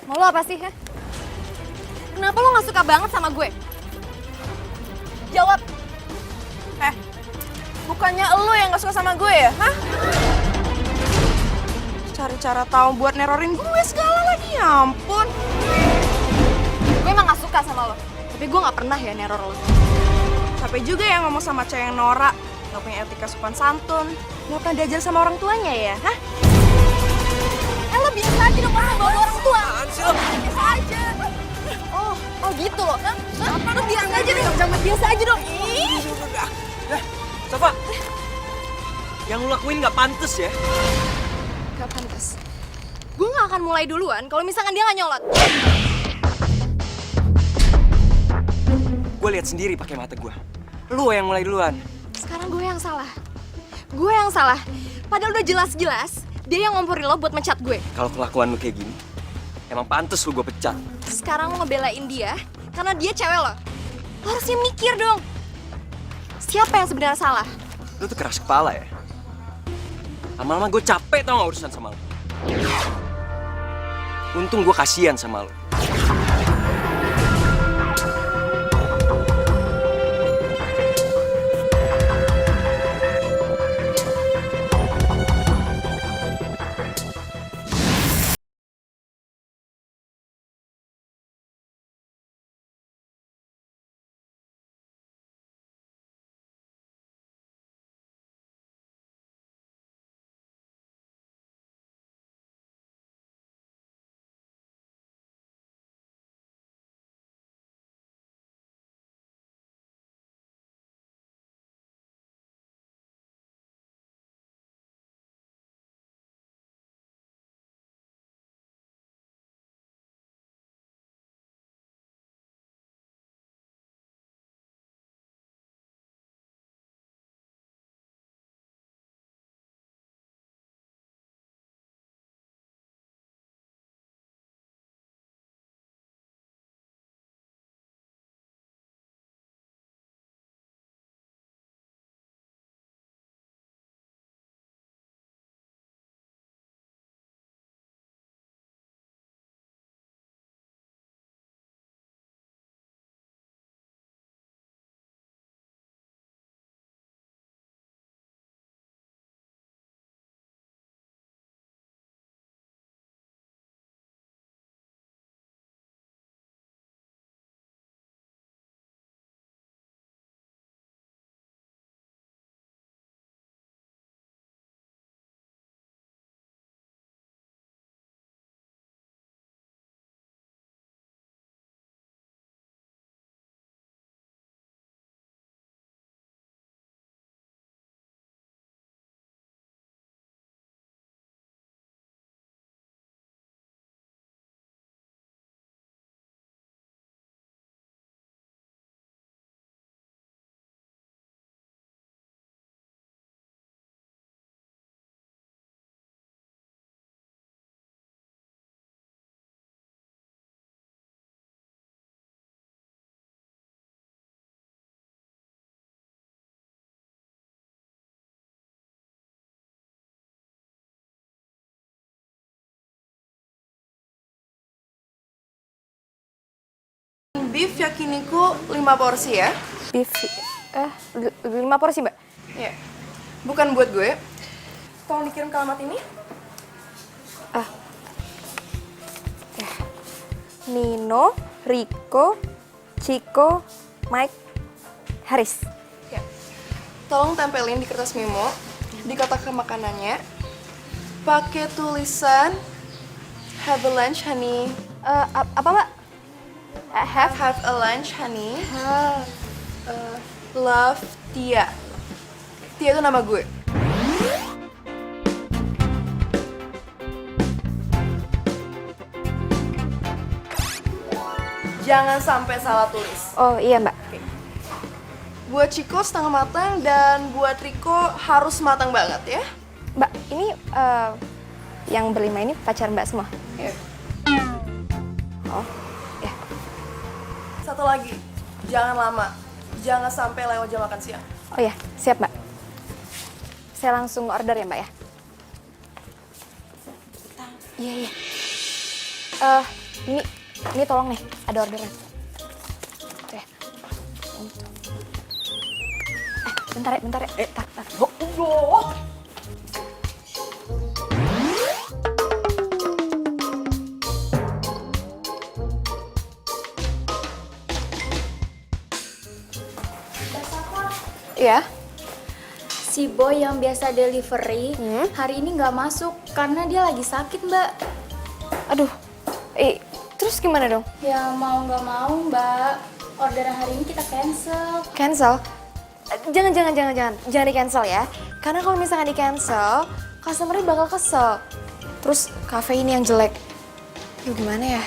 Mau lo apa sih, ha? Kenapa lo gak suka banget sama gue? Jawab. Bukannya lo yang gak suka sama gue ya, hah? Cari cara tahu buat nerorin gue segala lagi, ya ampun. Gue emang gak suka sama lo, tapi gue gak pernah ya neror lo. Capek juga ya ngomong sama cewek yang norak, gak punya etika sopan santun, gak pernah diajar sama orang tuanya ya, hah? Lo biasa aja dong ngomong bawa orang tua. Apaan sih lo? Biasa aja. Oh gitu loh, kan? Lo biasa aja dong, jangan biasa aja dong. Safa, yang lu lakuin gak pantas ya? Gak pantas. Gue gak akan mulai duluan kalau misalkan dia gak nyolot. Gue lihat sendiri pakai mata gue. Lu yang mulai duluan. Sekarang gue yang salah. Gue yang salah. Padahal udah jelas-jelas dia yang ngomporin lo buat mencat gue. Kalau kelakuan lu kayak gini, emang pantas lu gue pecat. Sekarang lo ngebelain dia karena dia cewek lo. Lo harusnya mikir dong. Siapa yang sebenarnya salah? Lu tuh keras kepala ya. Lama-lama gue capek tau gak urusan sama lu. Untung gue kasihan sama lu. Beef yakiniku 5 porsi ya. Beef, 5 porsi mbak? Iya. Bukan buat gue. Tolong dikirim ke alamat ini. Nino, Rico, Chico, Mike, Haris. Ya. Tolong tempelin di kertas memo, di kotak makanannya. Pakai tulisan have a lunch honey. Apa mbak? Have a lunch honey. Love Tia. Tia itu nama gue. Jangan sampai salah tulis. Oh iya mbak. Buat Chico setengah matang dan buat Rico harus matang banget ya. Mbak, ini yang berlima ini pacar mbak semua? Iya. Oh, ya. Satu lagi, jangan lama. Jangan sampai lewat jam makan siang. Oh ya, siap mbak. Saya langsung order ya mbak ya? Iya, iya. Ini tolong nih, ada orderan. Oke. Bentar ya. Tar. Oh. Iya. Si boy yang biasa delivery hari ini nggak masuk karena dia lagi sakit, Mbak. Aduh. Terus gimana dong? Ya mau nggak mau, Mbak. Orderan hari ini kita cancel. Cancel? Jangan di cancel ya. Karena kalau misalkan di cancel, customer-nya bakal kesel. Terus cafe ini yang jelek. Yuk gimana ya?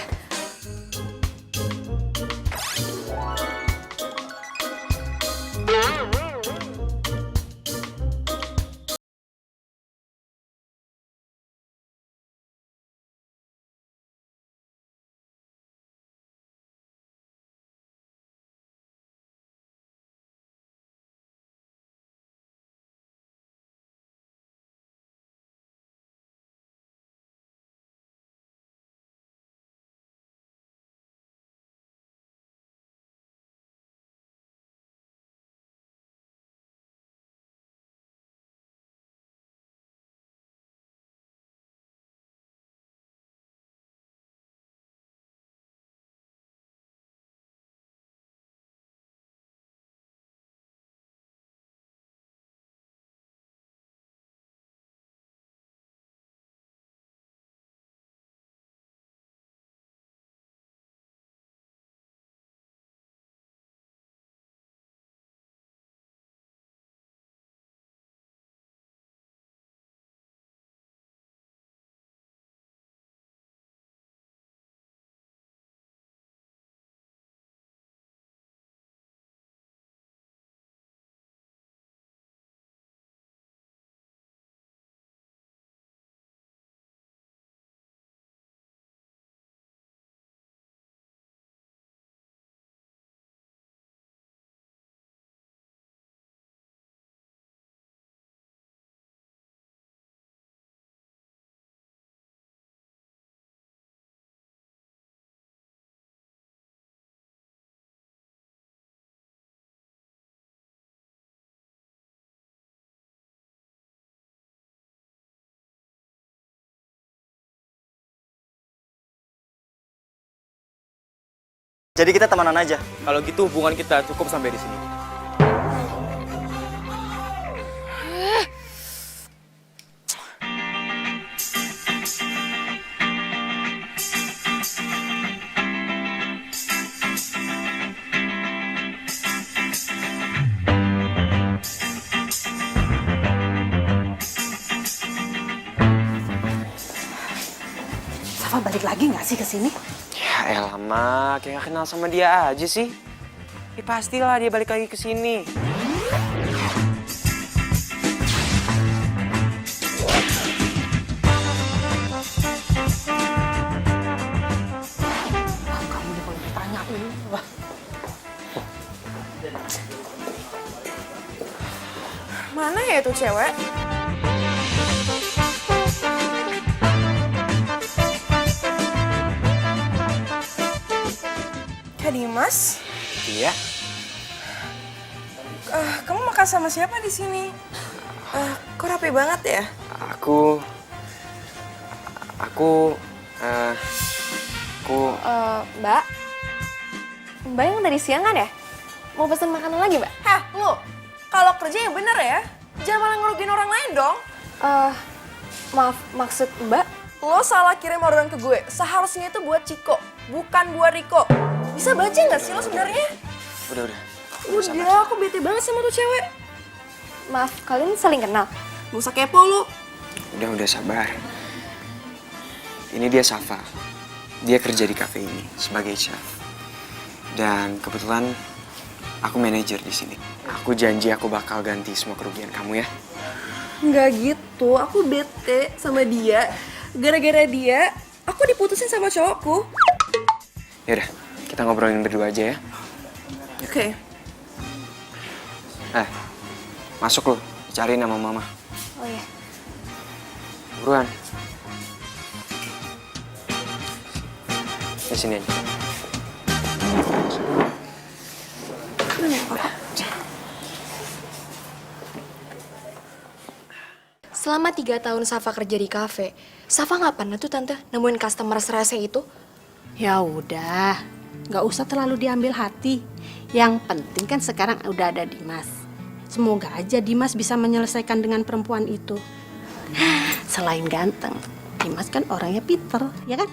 Jadi kita temenan aja. Kalau gitu hubungan kita cukup sampai di sini. Safa balik lagi nggak sih ke sini? Ya elah, Mak, kayak gak kenal sama dia aja sih. Ya pastilah dia balik lagi ke sini. Kamu nih kalau ditanyain. Wah. Mana ya tuh cewek? Kak Dimas, Iya? kamu makan sama siapa di sini? Kok rapi banget ya? Aku... Mbak? Mbak yang dari siang kan ya? Mau pesen makanan lagi, Mbak? Hah, lu? Kalau kerja yang bener ya, jangan malah ngerugiin orang lain dong. Maaf, maksud Mbak? Lo salah kirim orderan ke gue. Seharusnya itu buat Ciko, bukan buat Riko. Bisa baca nggak sih lo sebenarnya? Udah. Udah, aku bete banget sama tuh cewek. Maaf, kalian saling kenal? Gak usah kepo lo. Udah sabar. Ini dia Safa. Dia kerja di cafe ini sebagai chef. Dan kebetulan aku manajer di sini. Aku janji aku bakal ganti semua kerugian kamu ya. Nggak gitu, aku bete sama dia. Gara-gara dia, aku diputusin sama cowokku. Yaudah, kita ngobrolin berdua aja ya. Oke. Masuk lo, cariin sama mama. Oh iya. Buruan. Di sini aja. Selama 3 tahun Safa kerja di kafe, Safa nggak pernah tuh tante nemuin customer serese itu. Ya udah, nggak usah terlalu diambil hati. Yang penting kan sekarang udah ada Dimas. Semoga aja Dimas bisa menyelesaikan dengan perempuan itu. Selain ganteng, Dimas kan orangnya pinter, ya kan?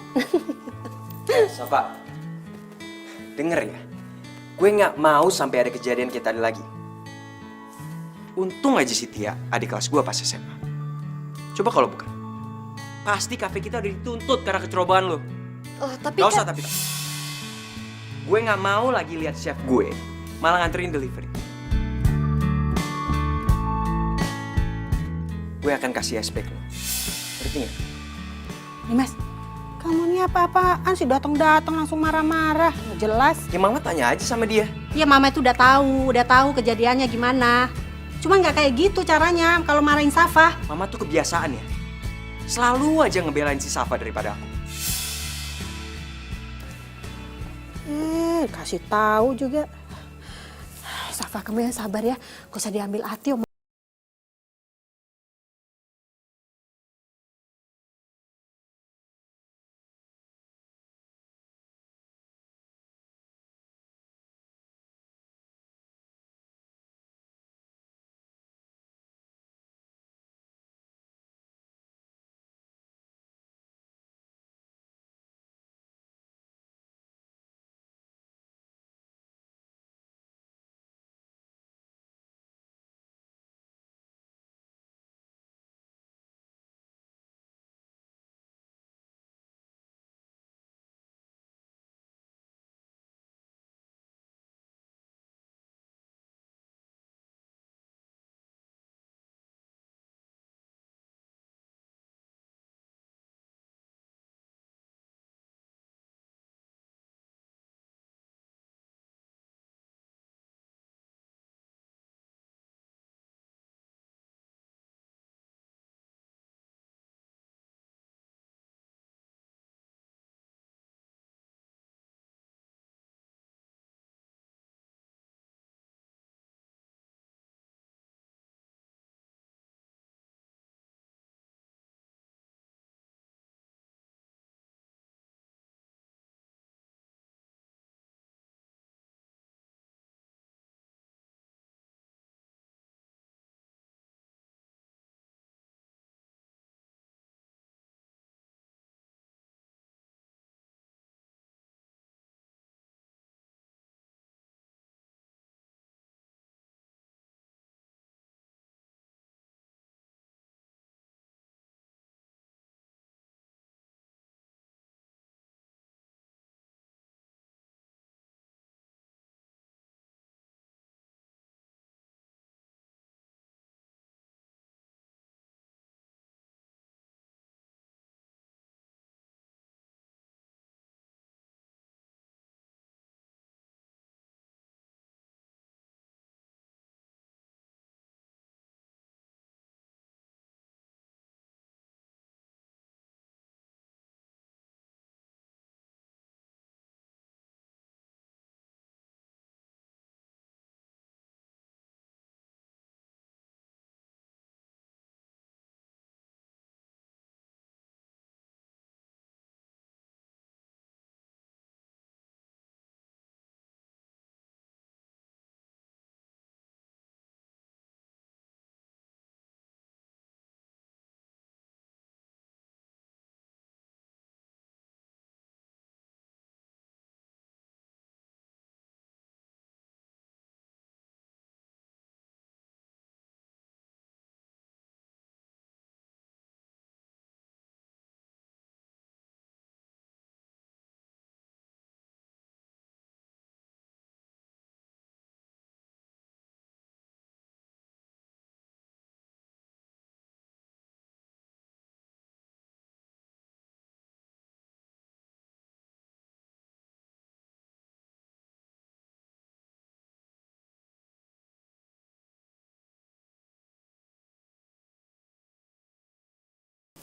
Safa, denger ya. Gue nggak mau sampai ada kejadian kayak tadi lagi. Untung aja si Tia, adik kelas gue pas SMA. Coba kalau bukan, pasti kafe kita udah dituntut karena kecerobohan lo. Oh, tapi Gak usah kan... tapi. Gue nggak mau lagi lihat chef gue malah nganterin delivery. Gue akan kasih SP lo. Ngerti nggak? Dimas, kamu ini apa-apaan sih datang-datang langsung marah-marah? Nggak jelas. Ya mama tanya aja sama dia. Ya mama itu udah tahu kejadiannya gimana. Cuma nggak kayak gitu caranya kalau marahin Safa. Mama tuh kebiasaan ya. Selalu aja ngebelain si Safa daripada aku. Kasih tahu juga. Safa, kamu yang sabar ya. Gak usah diambil hati.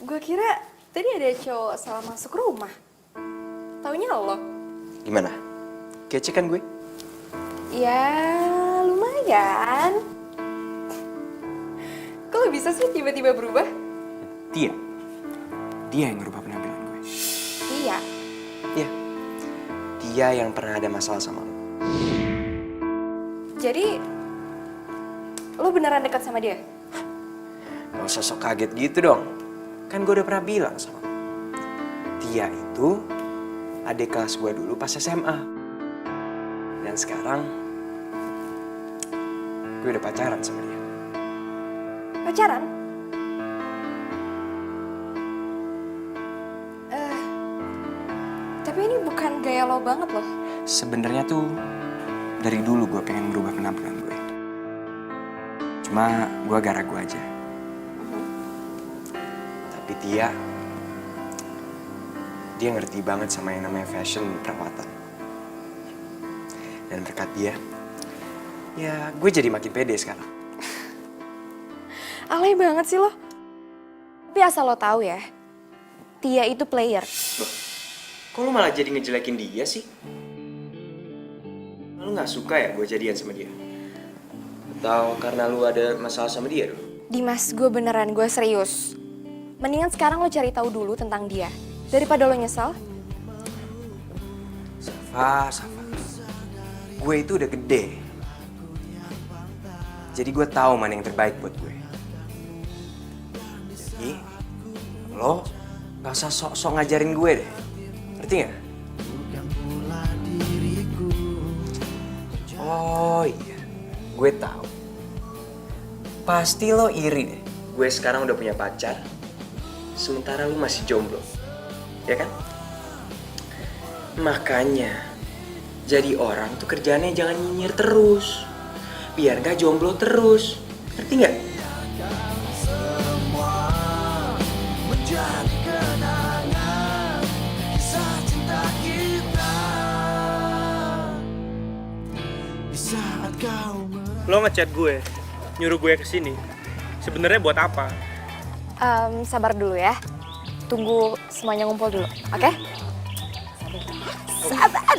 Gue kira tadi ada cowok salah masuk rumah. taunya lo. Gimana? Kece kan gue? Ya, lumayan. Kok lo bisa sih tiba-tiba berubah? Dia. Dia yang ngerubah penampilan gue. Iya. Iya. Dia yang pernah ada masalah sama lo. Jadi, lo beneran dekat sama dia? Gak usah sok kaget gitu dong. Kan gue udah pernah bilang sama lo. Dia itu adik kelas gue dulu pas SMA. Dan sekarang gue udah pacaran sama dia. Pacaran? Tapi ini bukan gaya lo banget loh. Sebenarnya tuh dari dulu gue pengen merubah penampilan gue. Cuma gue agak ragu aja. Tapi dia ngerti banget sama yang namanya fashion perawatan. Dan berkat dia, ya gue jadi makin pede sekarang. Alay banget sih lo. Tapi asal lo tahu ya, Tia itu player. Loh, kok lu malah jadi ngejelekin dia sih? Lu gak suka ya gue jadian sama dia? Atau karena lu ada masalah sama dia dulu? Dimas, gue beneran, gue serius. Mendingan sekarang lo cari tahu dulu tentang dia. Daripada lo nyesel. Safa. Gue itu udah gede. Jadi gue tahu mana yang terbaik buat gue. Jadi, lo gak usah sok-sok ngajarin gue deh. Ngerti gak? Oh iya, gue tahu. Pasti lo iri deh. Gue sekarang udah punya pacar, sementara lo masih jomblo. Ya kan? Makanya, jadi orang tuh kerjaannya jangan nyinyir terus. Biar gak jomblo terus. Ngerti gak? Lo ngechat gue, nyuruh gue kesini. Sebenarnya buat apa? Sabar dulu ya. Tunggu semuanya ngumpul dulu, oke? Sabar.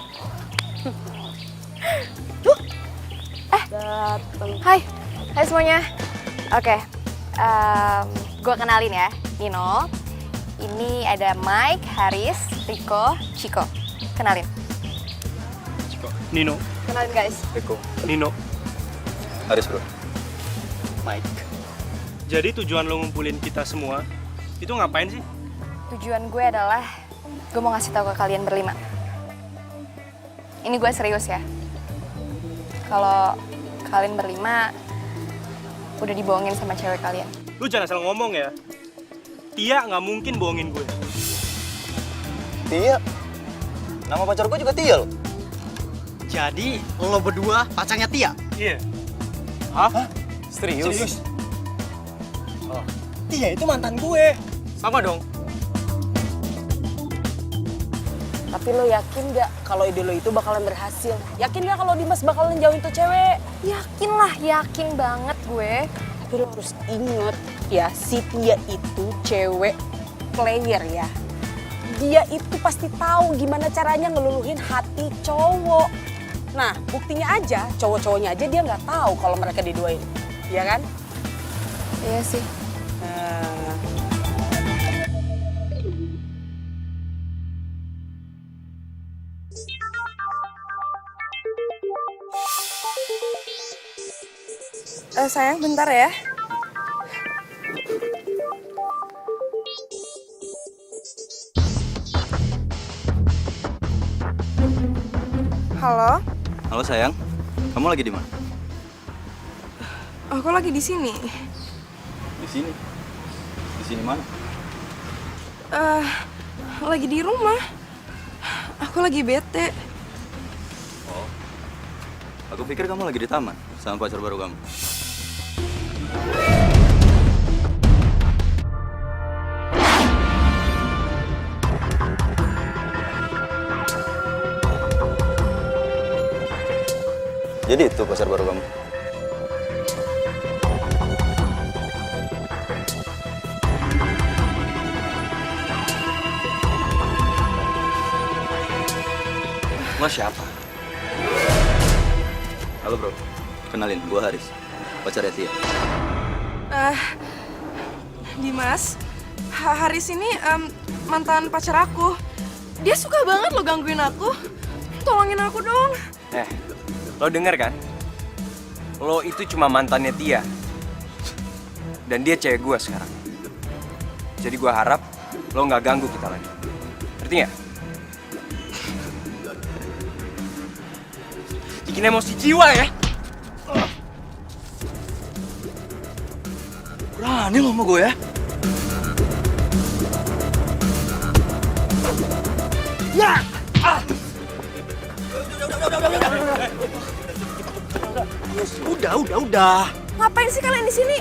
Hai semuanya. Oke, gue kenalin ya, Nino. Ini ada Mike, Haris, Rico, Chico. Kenalin. Nino, Kenalin guys. Eko. Nino. Haris bro. Mike. Jadi tujuan lo ngumpulin kita semua, itu ngapain sih? Tujuan gue adalah, gue mau ngasih tahu ke kalian berlima. Ini gue serius ya. Kalau kalian berlima udah dibohongin sama cewek kalian. Lu jangan asal ngomong ya. Tia nggak mungkin bohongin gue. Tia? Nama pacar gue juga Tia loh. Jadi, lo berdua pacarnya Tia? Iya. Hah? Serius? Oh. Tia itu mantan gue. Sama dong. Tapi lo yakin gak kalau ide lo itu bakalan berhasil? Yakin gak kalau Dimas bakalan jauhin tuh cewek? Yakin lah, yakin banget gue. Tapi lo harus inget ya, si Tia itu cewek player ya. Dia itu pasti tahu gimana caranya ngeluluhin hati cowok. Nah, buktinya aja, cowok-cowoknya aja dia nggak tahu kalau mereka diduain. Iya kan? Iya sih. Sayang, bentar ya. Halo, Halo sayang, kamu lagi di mana? aku lagi di sini. Di sini. Di sini mana? Lagi di rumah. Aku lagi bete. Oh. Aku pikir kamu lagi di taman sama pacar baru kamu. Jadi itu pacar baru kamu? Lo siapa? Halo bro, kenalin, gue Haris, pacarnya Tia. Dimas, Haris ini mantan pacar aku. Dia suka banget lo gangguin aku. Tolongin aku dong. Lo denger kan? Lo itu cuma mantannya Tia. Dan dia cewek gue sekarang. Jadi gue harap lo nggak ganggu kita lagi. Ngerti nggak? Bikin emosi jiwa ya. Berani lo sama gue ya? Ya! Udah. Ngapain sih kalian di sini?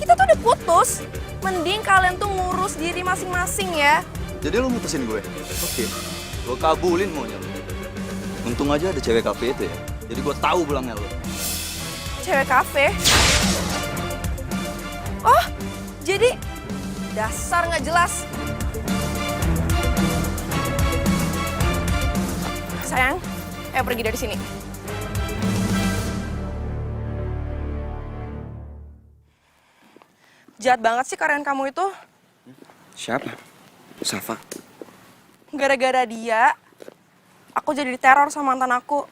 Kita tuh udah putus. Mending kalian tuh ngurus diri masing-masing ya. Jadi lo mutusin gue? Oke, lo kabulin maunya lo. Untung aja ada cewek kafe itu ya. Jadi gue tahu belangnya lo. Cewek kafe? Oh, jadi dasar nggak jelas. Sayang, ayo pergi dari sini. Jahat banget sih karyawan kamu itu. Siapa? Safa. Gara-gara dia, aku jadi diteror sama mantan aku.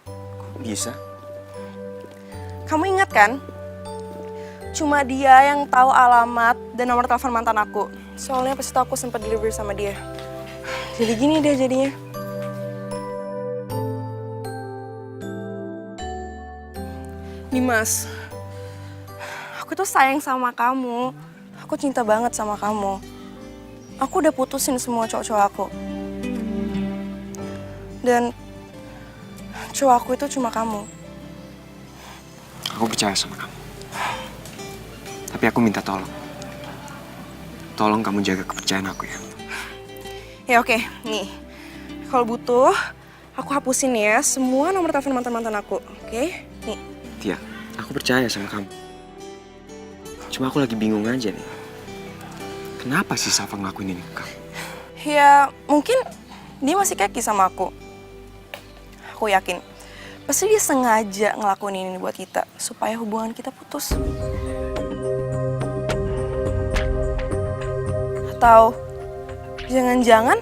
Bisa? Kamu ingat kan? Cuma dia yang tahu alamat dan nomor telepon mantan aku. Soalnya pas itu aku sempat delivery sama dia. Jadi gini deh jadinya. Dimas, aku tuh sayang sama kamu. Aku cinta banget sama kamu. Aku udah putusin semua cowok-cowok aku. Dan cowok aku itu cuma kamu. Aku percaya sama kamu. Tapi aku minta tolong. Tolong kamu jaga kepercayaan aku ya. Ya oke, nih. Kalau butuh, aku hapusin ya semua nomor telepon mantan-mantan aku. Oke? Nih. Tia, aku percaya sama kamu. Cuma aku lagi bingung aja nih. Kenapa sih Safa ngelakuin ini ke kamu? Ya mungkin dia masih keki sama aku. Aku yakin. Pasti dia sengaja ngelakuin ini buat kita. Supaya hubungan kita putus. Atau jangan-jangan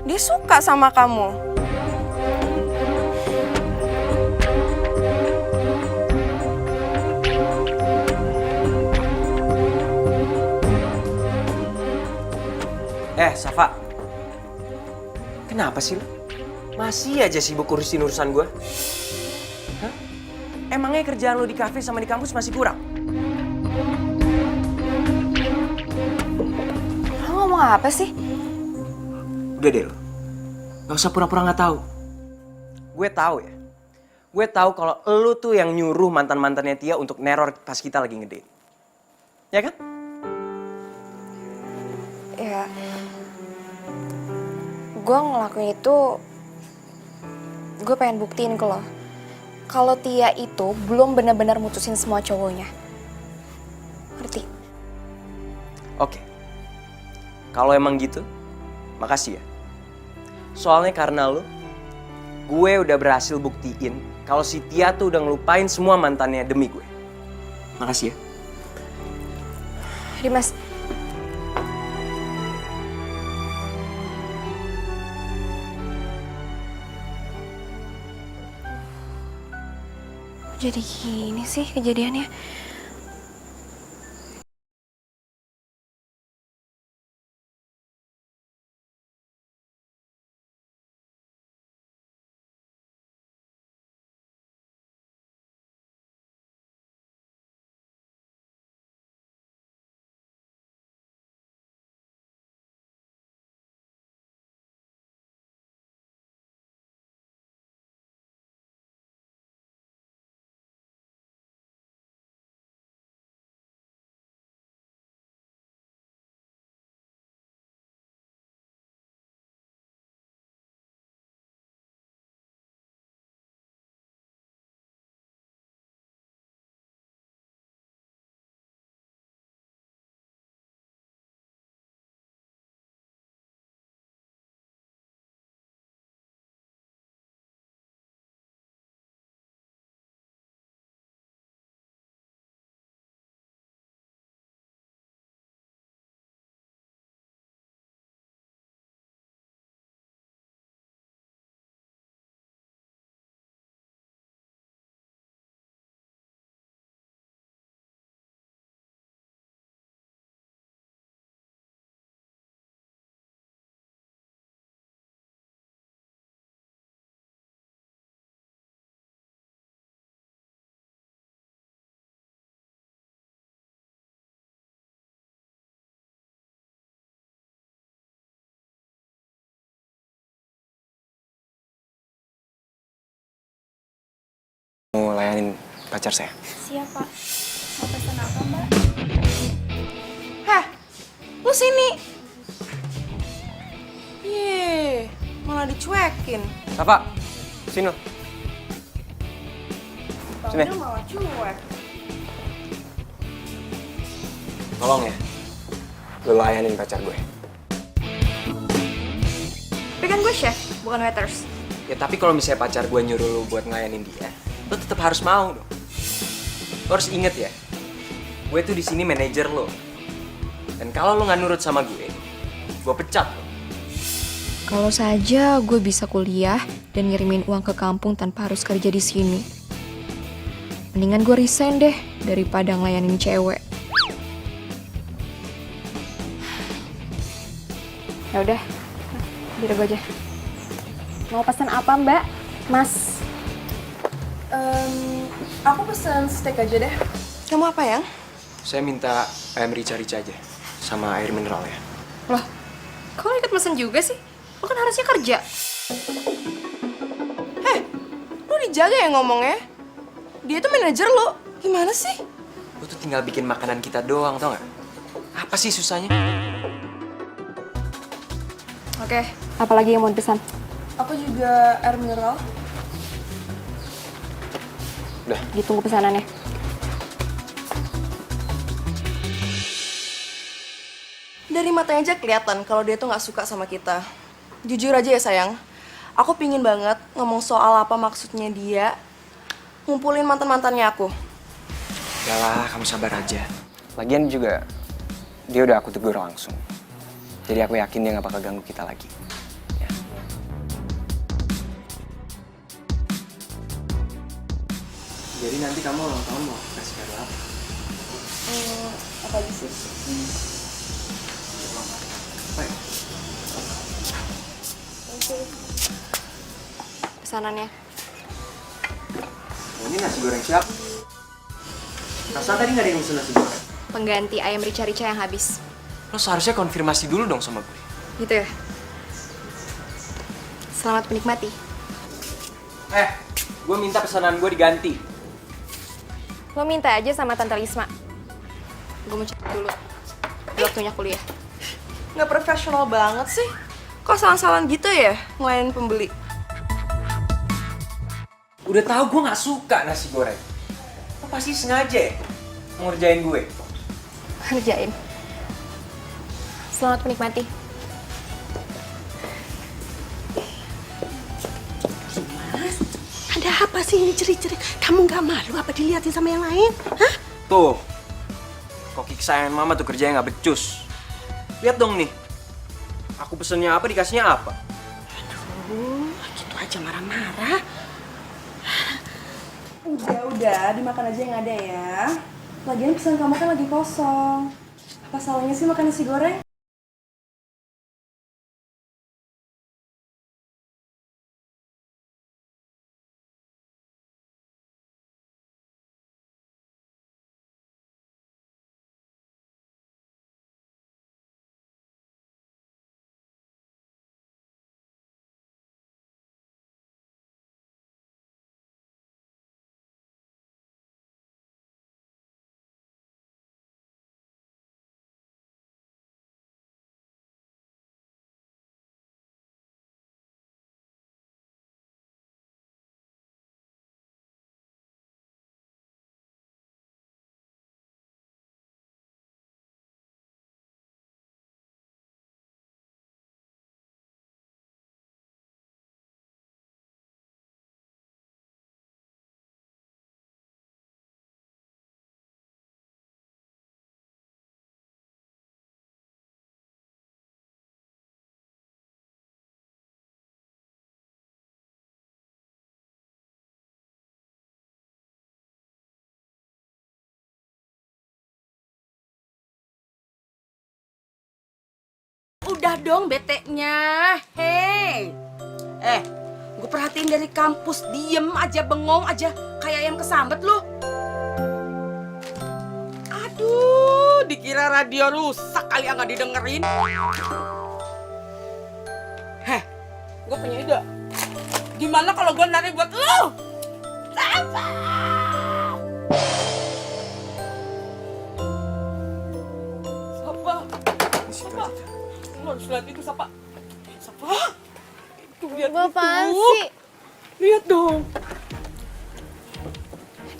dia suka sama kamu. Safa. Kenapa sih lo? Masih aja sibuk urusin urusan gue? Hah? Emangnya kerjaan lo di kafe sama di kampus masih kurang? Lo ngomong apa sih? Udah deh lo. Gak usah pura-pura gak tahu. Gue tahu ya. Gue tahu kalau lo tuh yang nyuruh mantan-mantannya Tia untuk neror pas kita lagi ngedate. Ya kan? Ya, gue ngelakuin itu, gue pengen buktiin ke lo. Kalau Tia itu belum benar-benar mutusin semua cowoknya. Ngerti? Oke. Kalau emang gitu, makasih ya. Soalnya karena lo, gue udah berhasil buktiin kalau si Tia tuh udah ngelupain semua mantannya demi gue. Makasih ya. Dimas, jadi gini sih kejadiannya. pacar saya. Siap, Pak. Mau pesan apa, Mbak? Heh, lu sini. Yeay, malah dicuekin. Safa, sini lo. Sini. Panggil malah cuek. Tolong ya, lo layanin pacar gue. Tapi kan gue chef, bukan waiters. Ya tapi kalau misalnya pacar gue nyuruh lo buat ngelayanin dia, lo tetap harus mau dong. Lo harus inget ya, gue tuh di sini manajer lo. Dan kalau lo nggak nurut sama gue pecat lo. Kalau saja gue bisa kuliah dan ngirimin uang ke kampung tanpa harus kerja di sini. Mendingan gue resign deh daripada ngelayanin cewek. Ya udah, biar gue aja. Mau pesan apa, Mbak? Mas. Aku pesen steak aja deh. Kamu apa, Yang? Saya minta ayam rica-rica aja, sama air mineral ya. Loh, kok lo ikut pesen juga sih? Lo kan harusnya kerja. Heh, lu dijaga ya ngomongnya. Dia tuh manajer lo. Gimana sih? Lo tuh tinggal bikin makanan kita doang, tau gak? Apa sih susahnya? Oke, apalagi yang mau dipesan? Aku juga air mineral. Udah. Ditunggu pesanannya. Dari matanya aja kelihatan kalau dia tuh nggak suka sama kita. Jujur aja ya sayang, aku pingin banget ngomong soal apa maksudnya dia ngumpulin mantan-mantannya aku. Udahlah, kamu sabar aja. Lagian juga, dia udah aku tegur langsung. Jadi aku yakin dia gak bakal ganggu kita lagi. Ya. Jadi nanti kamu ulang tahun mau kasih kado apa? Apa aja sih? Apa ya? Pesanannya. Ini nasi goreng siapa? Rasa tadi gak ada yang pesen nasi goreng. Pengganti ayam rica-rica yang habis. Lo seharusnya konfirmasi dulu dong sama gue. Gitu ya? Selamat menikmati. Gue minta pesanan gue diganti. Lo minta aja sama Tante Lisma. Gue mau cek dulu. Waktunya kuliah. Nggak profesional banget sih. Kok salah-salah gitu ya ngelayanin pembeli? Udah tahu gue nggak suka nasi goreng. Lo pasti sengaja ya mau ngerjain gue. Kerjain. Selamat menikmati. Mas, ada apa sih ini ceri-ceri? Kamu nggak malu apa dilihatin sama yang lain? Hah? Tuh, koki kesayangan mama tuh kerjanya nggak becus. Lihat dong nih, aku pesennya apa dikasihnya apa. Aduh, gitu aja marah-marah. Udah, dimakan aja yang ada ya. Lagian pesan kamu kan lagi kosong. Apa salahnya sih makan nasi goreng? Udah dong beteknya. Hei. Gue perhatiin dari kampus, diem aja, bengong aja, kayak ayam kesambet lu. Aduh, dikira radio rusak kali nggak didengerin. Gue punya ide. Gimana kalau gue nari buat lu? Sabar. Terus lihat itu, Safa. Safa. Tuh, lihat Gua apaan itu. sih? Lihat dong.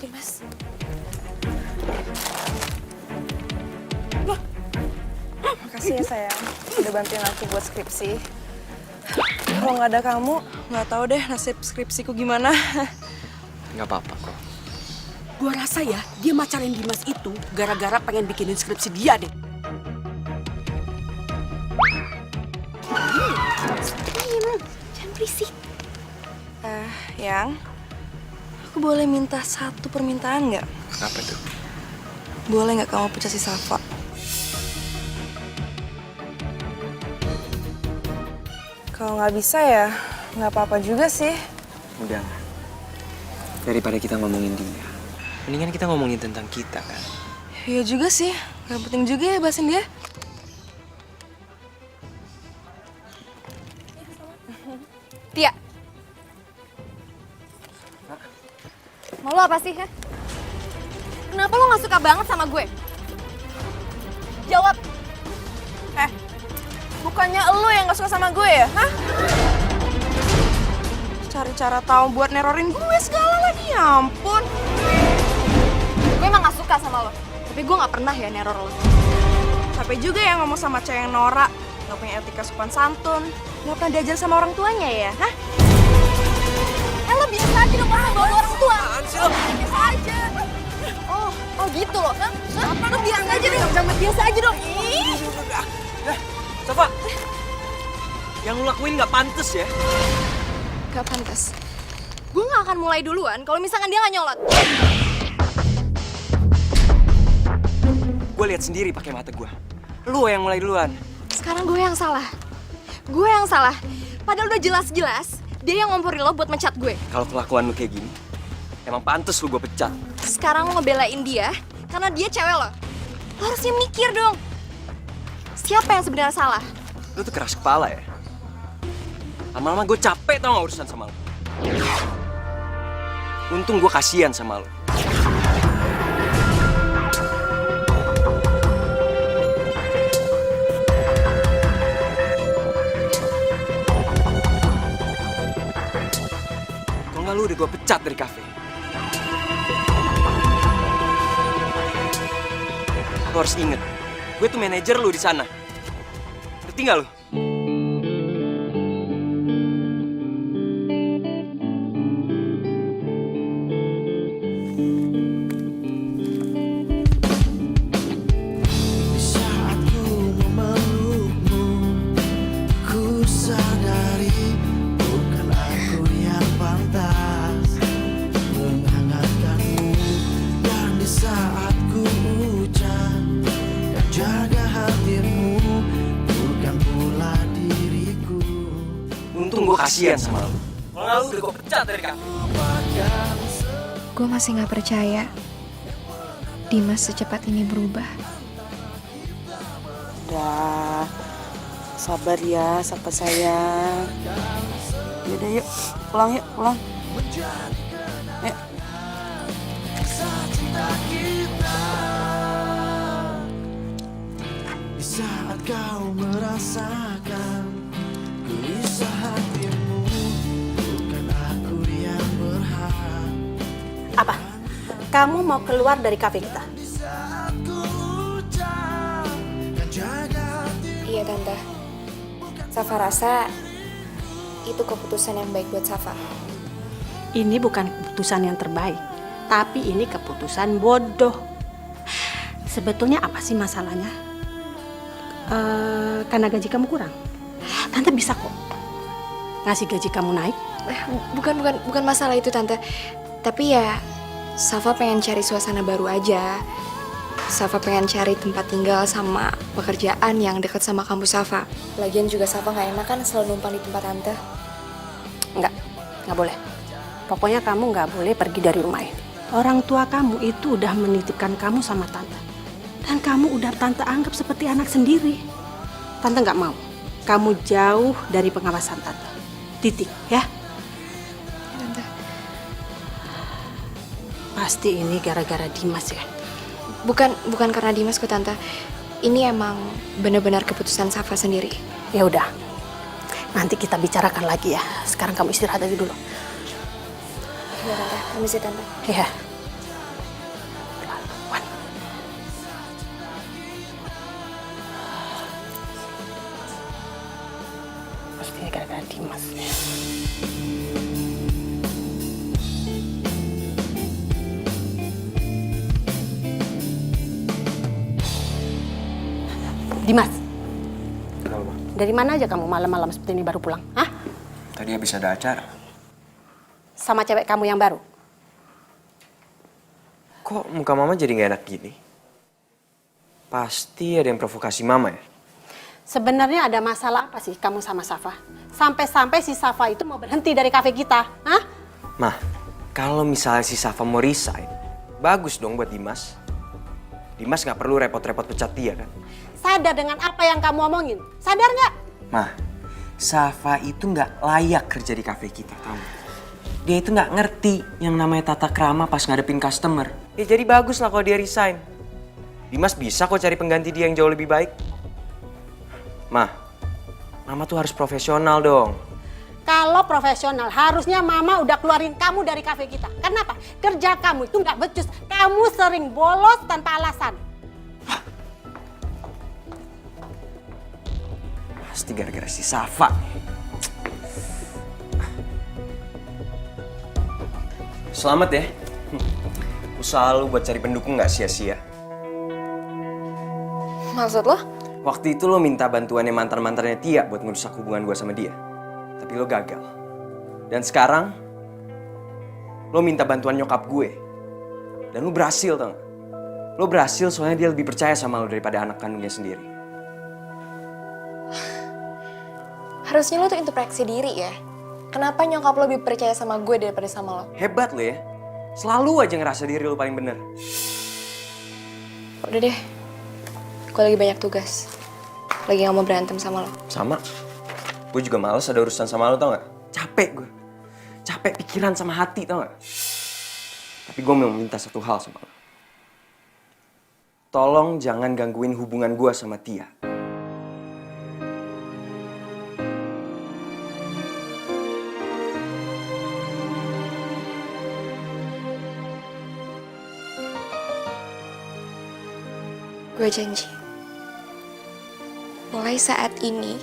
Dimas. Makasih ya sayang, udah bantuin aku buat skripsi. Kalau nggak ada kamu, nggak tahu deh nasib skripsiku gimana. Nggak apa-apa kok. Gua rasa ya, dia macarin Dimas itu gara-gara pengen bikinin skripsi dia deh. Jangan berisik. Yang, aku boleh minta satu permintaan nggak? Apa tuh? Boleh nggak kamu pecat si Safa? Kalau nggak bisa ya, nggak apa-apa juga sih. Udah. Daripada kita ngomongin dia, mendingan kita ngomongin tentang kita kan. Iya juga sih, nggak penting juga ya bahasin dia. Tia. Mau lo apa sih, ha? Kenapa lo gak suka banget sama gue? Jawab. Bukannya lo yang nggak suka sama gue ya? Hah? Cari cara tahu buat nerorin gue segala lagi, ya ampun. Gue emang gak suka sama lo. Tapi gue gak pernah ya neror lo. Capek juga ya ngomong sama cewek yang norak, nggak punya etika sopan santun, nggak pernah diajar sama orang tuanya ya, hah? Lo biasa aja dong ngomong bawa orang tua. Biasa aja. Oh gitu loh. Hah? Lo biasa aja dong. Jangan biasa aja dong. Ih. Safa, yang lu lakuin nggak pantas ya. Gak pantas. Gue gak akan mulai duluan kalau misalkan dia gak nyolot. Gue lihat sendiri pakai mata gue. Lu yang mulai duluan. Sekarang gue yang salah. Gue yang salah. Padahal udah jelas-jelas dia yang ngomporin lo buat mencat gue. Kalau kelakuan lu kayak gini, emang pantas lu gue pecat. Sekarang lo ngebelain dia karena dia cewek lo. Lo harusnya mikir dong. Siapa yang sebenarnya salah? Lu tuh keras kepala ya. Lama-lama gue capek tau gak urusan sama lu. Untung gue kasihan sama lu. Kalau nggak lu udah gue pecat dari kafe. Lu harus inget, gue tuh manajer lu di sana. Ngerti nggak lu? Untung gue kasihan sama lu. Kalau nggak lu udah gue pecat dari kafe. Gue masih gak percaya Dimas secepat ini berubah. Udah, sabar ya, Safa sayang. Yaudah yuk, pulang yuk, pulang. Yuk. Di saat kau merasakan gelisah hatimu, bukan aku yang berhak. Apa? Kamu mau keluar dari kafe kita? Iya Tante. Safa rasa itu keputusan yang baik buat Safa. Ini bukan keputusan yang terbaik, tapi ini keputusan bodoh. Sebetulnya apa sih masalahnya? Karena gaji kamu kurang. Tante bisa kok ngasih gaji kamu naik. Bukan masalah itu Tante. Tapi ya Safa pengen cari suasana baru aja. Safa pengen cari tempat tinggal sama pekerjaan yang dekat sama kampus Safa. Lagian juga Safa nggak enak kan selalu numpang di tempat Tante. Nggak boleh. Pokoknya kamu nggak boleh pergi dari rumah ini. Orang tua kamu itu udah menitipkan kamu sama Tante. Dan kamu udah Tante anggap seperti anak sendiri. Tante nggak mau kamu jauh dari pengawasan Tante. Titik, ya? Tante. Pasti ini gara-gara Dimas ya? Bukan karena Dimas kok Tante. ini emang benar-benar keputusan Safa sendiri. Ya udah, nanti kita bicarakan lagi ya. Sekarang kamu istirahat aja dulu. Ya tante, permisi tante. Iya. Pasti gara-gara Dimas. Dimas, Kenapa? dari mana aja kamu malam-malam seperti ini baru pulang? Hah? Tadi habis ada acara. Sama cewek kamu yang baru? Kok muka mama jadi nggak enak gini? Pasti ada yang provokasi mama ya? Sebenarnya ada masalah apa sih kamu sama Safa? Sampai-sampai si Safa itu mau berhenti dari kafe kita, hah? Mah, kalau misalnya si Safa mau resign, bagus dong buat Dimas. Dimas nggak perlu repot-repot pecat dia kan? Sadar dengan apa yang kamu omongin? Sadar nggak? Mah, Safa itu nggak layak kerja di kafe kita, tahu? Dia itu nggak ngerti yang namanya tata krama pas ngadepin customer. Ya jadi bagus lah kalau dia resign. Dimas bisa kok cari pengganti dia yang jauh lebih baik. Mah, mama tuh harus profesional dong. Kalau profesional, harusnya mama udah keluarin kamu dari kafe kita. Kenapa? Kerja kamu itu nggak becus. Kamu sering bolos tanpa alasan. Pasti gara-gara si Safa. Selamat ya. Usaha lu buat cari pendukung nggak sia-sia. Maksud lo? Waktu itu lo minta bantuannya mantan-mantannya Tia buat ngerusak hubungan gue sama dia. Tapi lo gagal. Dan sekarang, lo minta bantuan nyokap gue. Dan lo berhasil, tau gak? Lo berhasil soalnya dia lebih percaya sama lo daripada anak kandungnya sendiri. Harusnya lo tuh introspeksi diri ya. Kenapa nyokap lo lebih percaya sama gue daripada sama lo? Hebat lo ya. Selalu aja ngerasa diri lo paling bener. Udah deh, gue lagi banyak tugas. Lagi gak mau berantem sama lo. Sama. Gue juga males ada urusan sama lo, tau gak? Capek gue. Capek pikiran sama hati, tau gak? Tapi gue mau minta satu hal sama lo. Tolong jangan gangguin hubungan gue sama Tia. Gue janji. Mulai saat ini,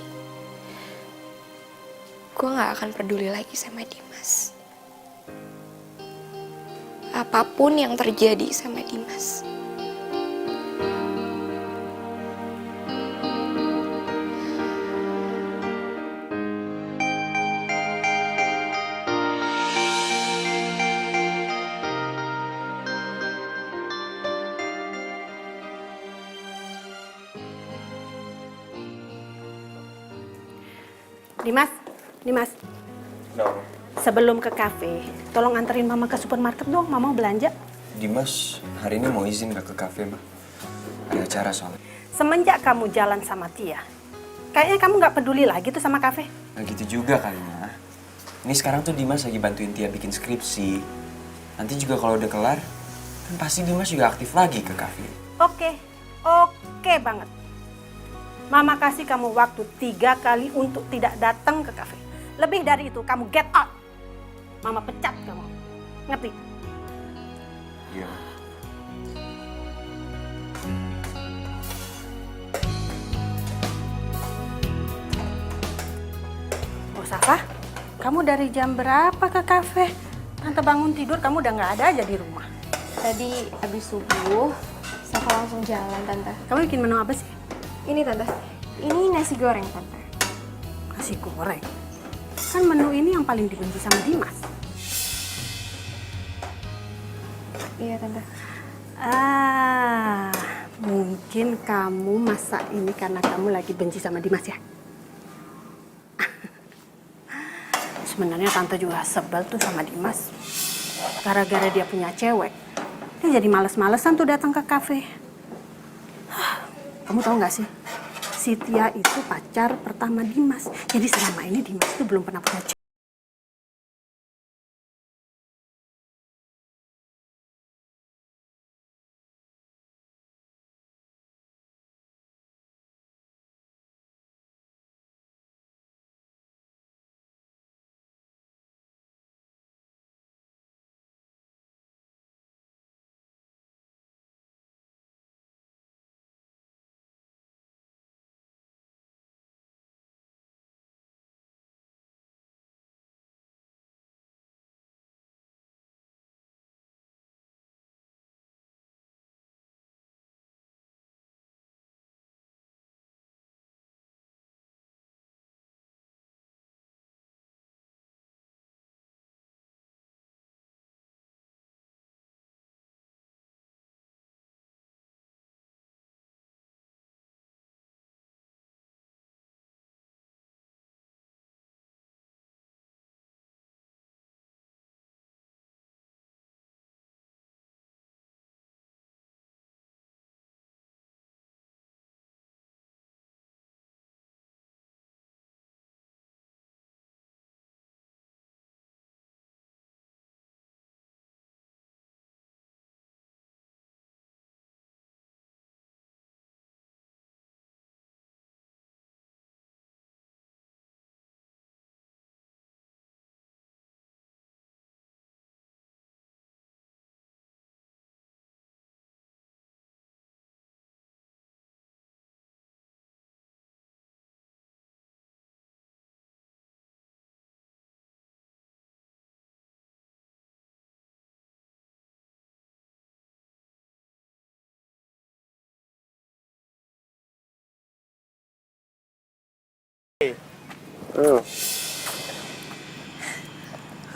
gue gak akan peduli lagi sama Dimas. Apapun yang terjadi sama Dimas. Dimas, No. sebelum ke kafe, tolong anterin mama ke supermarket dong, mama mau belanja. Dimas hari ini mau izin gak ke kafe, Mbak? Ada acara soalnya. Semenjak kamu jalan sama Tia, kayaknya kamu nggak peduli lagi tuh sama kafe. Nah gitu juga kali, Ma. Ini sekarang tuh Dimas lagi bantuin Tia bikin skripsi. Nanti juga kalau udah kelar, kan pasti Dimas juga aktif lagi ke kafe. Oke banget. Mama kasih kamu waktu 3 kali untuk tidak datang ke kafe. Lebih dari itu, kamu get out. Mama pecat kamu. Ngerti? Iya, Ma. Oh, Safa, kamu dari jam berapa ke kafe? Tante bangun tidur, kamu udah nggak ada aja di rumah. Tadi abis subuh, Safa langsung jalan, Tante. Kamu bikin menu apa sih? Ini, Tante. Ini nasi goreng, Tante. Nasi goreng. Kan menu ini yang paling dibenci sama Dimas. Iya, Tante. Mungkin kamu masak ini karena kamu lagi benci sama Dimas ya? Sebenarnya Tante juga sebel tuh sama Dimas. Gara-gara dia punya cewek, dia jadi males-malesan tuh datang ke kafe. Kamu tahu nggak sih? Si Tia itu pacar pertama Dimas. Jadi selama ini Dimas itu belum pernah punya cewek.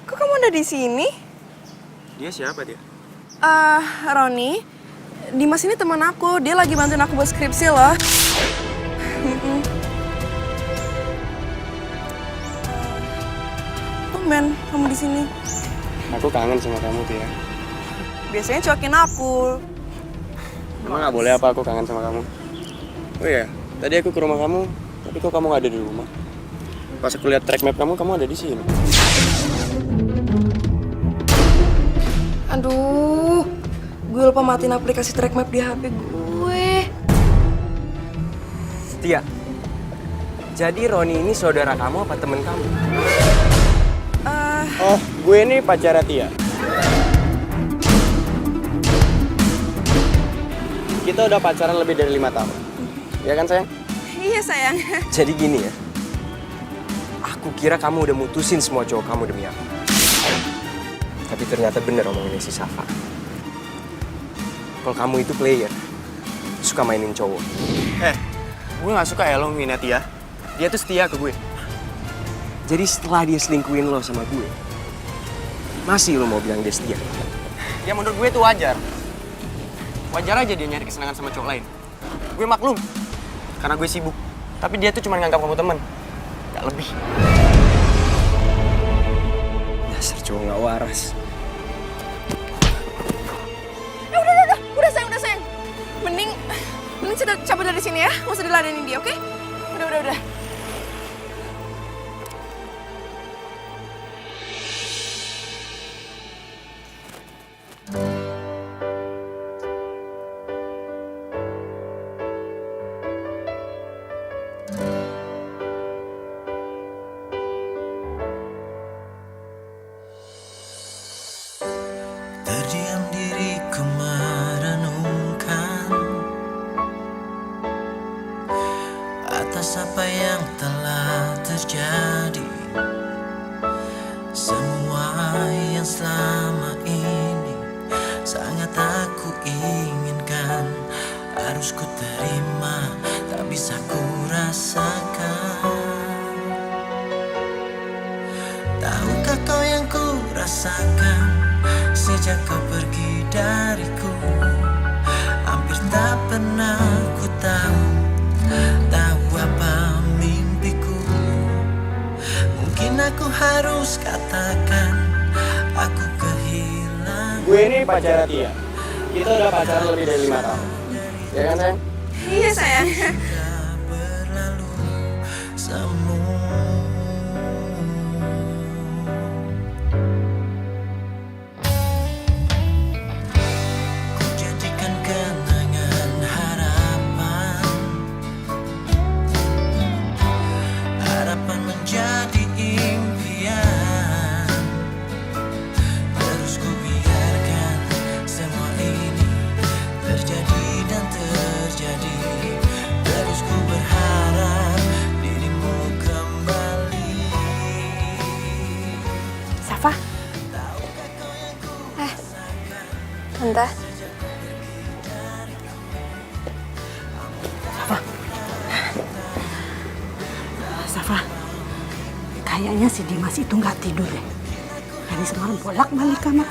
Kok kamu ada di sini? Dia siapa dia? Roni, Dimas ini teman aku. Dia lagi bantuin aku buat skripsi loh. Tumben kamu di sini. Aku kangen sama kamu, Tia. Biasanya cuekin aku. Emang nggak boleh apa aku kangen sama kamu? Oh iya, tadi aku ke rumah kamu, tapi kok kamu nggak ada di rumah? Pas aku lihat track map kamu ada di sini. Aduh, gue lupa matiin aplikasi track map di HP gue. Setia. Jadi Roni ini saudara kamu apa temen kamu? Oh, gue ini pacarnya Tia. Kita udah pacaran lebih dari 5 tahun. Ya kan, sayang? Iya, sayang. Jadi gini ya. Aku kira kamu udah mutusin semua cowok kamu demi aku. Tapi ternyata bener omongannya si Safa. Kalau kamu itu player, suka mainin cowok. Gue gak suka ya lo ngina Tia. Dia tuh setia ke gue. Jadi setelah dia selingkuhin lo sama gue, masih lo mau bilang dia setia? Ya menurut gue itu wajar. Wajar aja dia nyari kesenangan sama cowok lain. Gue maklum, karena gue sibuk. Tapi dia tuh cuma nganggap kamu teman, gak lebih. Dasar cowok gak waras. Udah sayang. Mending kita cabut dari sini ya. Nggak usah diladenin dia, oke? Udah. Terdiam diriku merenungkan atas apa yang telah terjadi. Semua yang selama ini sangat aku inginkan, harus ku terima, tak bisa ku rasakan. Tahukah kau yang ku rasakan sejak kau pergi dariku? Hampir tak pernah ku tahu apa mimpiku. Mungkin aku harus katakan aku kehilangan. Gue ini pacarnya Tia. Kita udah pacaran lebih dari 5 tahun. Ya kan, sayang? Iya, sayang. Sudah berlalu semua. Ku jadikan kenangan harapan menjadi impian. Terus ku biarkan semua ini terjadi dan terjadi. Terus ku berharap dirimu kembali. Safa? Tante. Safa, kayaknya si Dimas itu nggak tidur deh. Dari semalam bolak-balik kamar.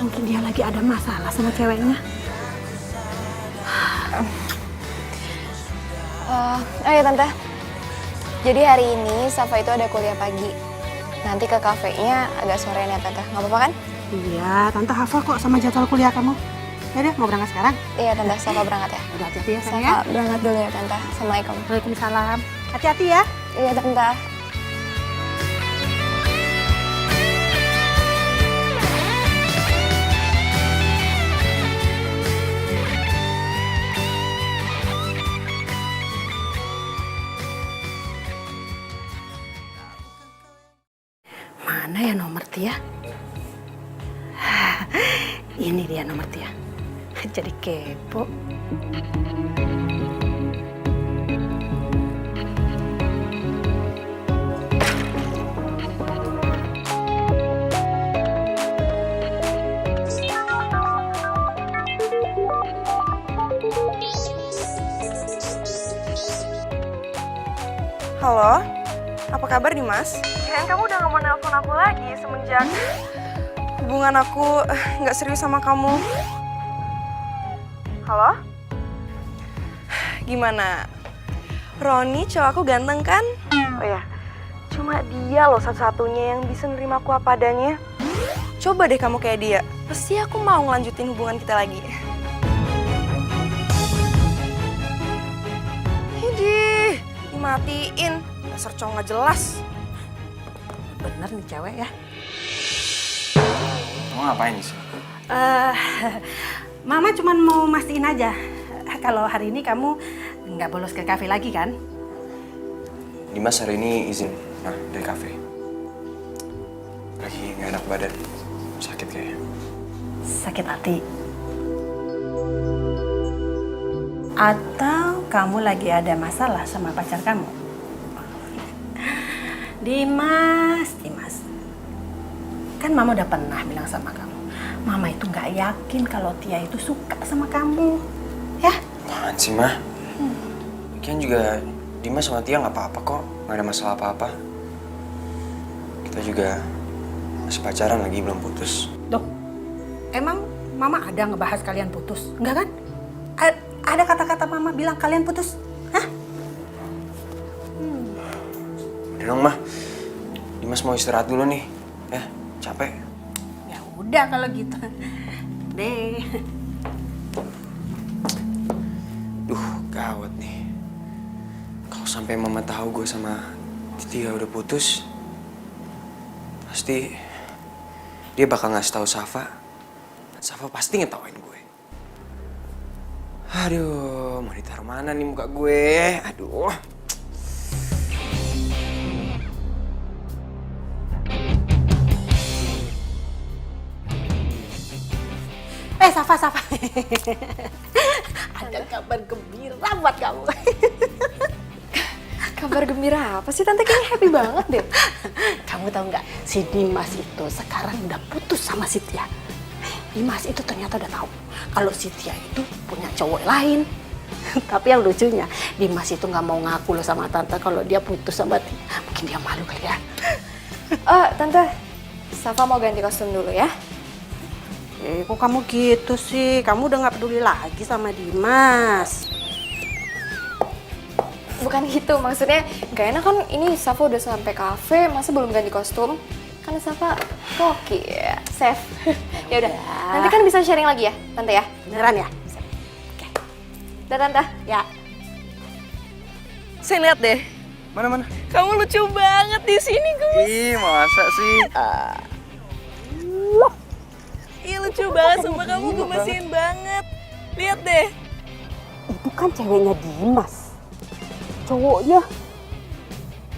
Mungkin dia lagi ada masalah sama ceweknya. Oh ya Tante. Jadi hari ini Safa itu ada kuliah pagi. Nanti ke kafenya agak sorean ya Tante. Nggak apa-apa kan? Iya, Tante hafal kok sama jadwal kuliah kamu. Ya deh, mau berangkat sekarang? Iya Tante, Safa berangkat ya. Udah hati-hati ya sayang ya. Safa berangkat dulu ya Tante. Assalamualaikum. Waalaikumsalam. Hati-hati ya. Iya Tante. Mana ya nomor Tia? Ini dia nomor Tia. Jadi kepo. Apa kabar Dimas? Kirain kamu udah gak mau nelpon aku lagi semenjak hubungan aku gak serius sama kamu. Halo? Gimana? Roni cowok aku ganteng kan? Oh ya, cuma dia loh satu-satunya yang bisa nerima aku apa adanya. Coba deh kamu kayak dia, pasti aku mau ngelanjutin hubungan kita lagi. Hidih, dimatiin. Dasar cowok gak jelas. Bener nih cewek ya. Mau ngapain sih? Mama cuma mau mastiin aja kalau hari ini kamu nggak bolos ke kafe lagi kan? Dimas hari ini izin dari kafe. Lagi nggak enak badan, sakit kayaknya. Sakit hati. Atau kamu lagi ada masalah sama pacar kamu? Dimas. Kan Mama udah pernah bilang sama kamu, Mama itu nggak yakin kalau Tia itu suka sama kamu, ya? Apaan sih, Mah? Kan juga Dimas sama Tia nggak apa-apa kok, nggak ada masalah apa-apa. Kita juga masih pacaran lagi, belum putus. Duh, emang Mama ada ngebahas kalian putus? Enggak kan? Ada kata-kata Mama bilang kalian putus? Hah? Udah dong, Mah. Dimas mau istirahat dulu nih. Ya, capek. Ya udah kalau gitu. Deh. Duh, gawat nih. Kalau sampai Mama tahu gue sama Tia udah putus, pasti dia bakal ngasih tahu Safa. Dan Safa pasti ngetawain gue. Aduh, mau ditaruh mana nih muka gue? Aduh. Safa. Ada kabar gembira buat kamu. Kabar gembira apa sih Tante? Kayaknya happy banget deh. Kamu tahu nggak, si Dimas itu sekarang udah putus sama si Tia. Dimas itu ternyata udah tahu kalau si Tia itu punya cowok lain. Tapi yang lucunya, Dimas itu nggak mau ngaku loh sama Tante kalau dia putus sama Tia. Mungkin dia malu kali ya. Tante, Safa mau ganti kostum dulu ya. Kok kamu gitu sih? Kamu udah nggak peduli lagi sama Dimas. Bukan gitu, maksudnya gak enak kan ini Safa udah sampai kafe, masa belum ganti kostum? Kan Safa koki ya, chef. Ya udah, nanti kan bisa sharing lagi ya, Tante ya? Beneran ya? Oke. Udah Tante? Ya. Saya lihat deh. Mana? Kamu lucu banget di sini, Gus. Ih, masa sih? Iya lucu banget, sumpah kamu gemesin banget. Lihat deh. Itu kan ceweknya Dimas. Cowoknya,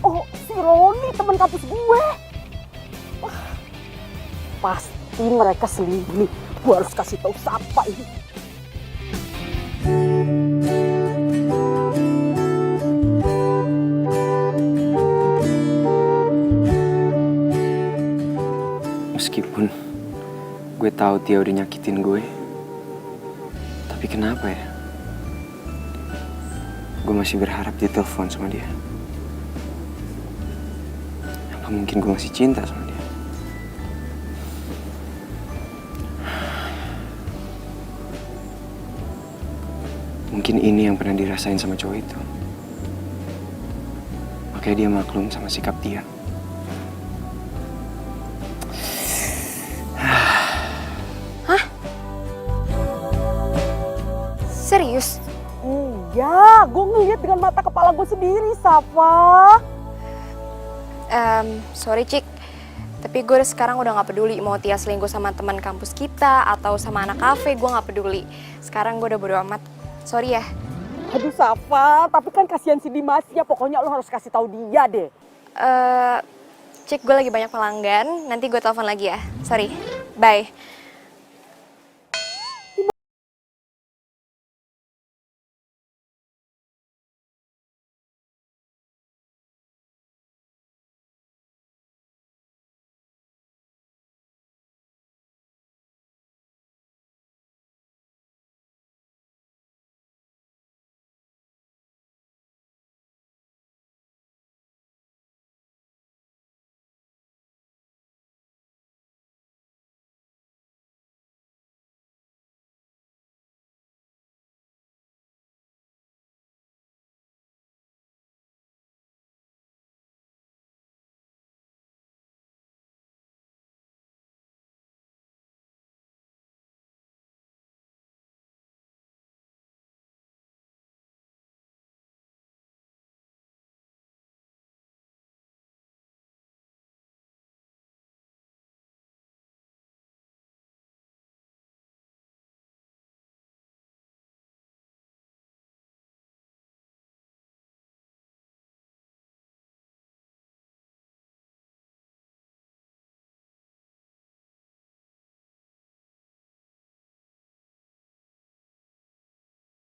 oh si Roni teman kampus gue. Wah, pasti mereka selingkuh nih. Gue harus kasih tahu siapa ini. Meskipun gue tahu Tia udah nyakitin gue, tapi kenapa ya? Gue masih berharap ditelepon sama dia. Apa mungkin gue masih cinta sama dia? Mungkin ini yang pernah dirasain sama cowok itu. Makanya dia maklum sama sikap Tia. Serius? Iya, gue ngeliat dengan mata kepala gue sendiri, Safa. Sorry Cik, tapi gue sekarang udah gak peduli mau Tia selingkuh sama teman kampus kita atau sama anak kafe, gue gak peduli. Sekarang gue udah bodo amat. Sorry ya. Aduh Safa, tapi kan kasihan si Dimas ya. Pokoknya lo harus kasih tahu dia deh. Cik, gue lagi banyak pelanggan. Nanti gue telepon lagi ya. Sorry. Bye.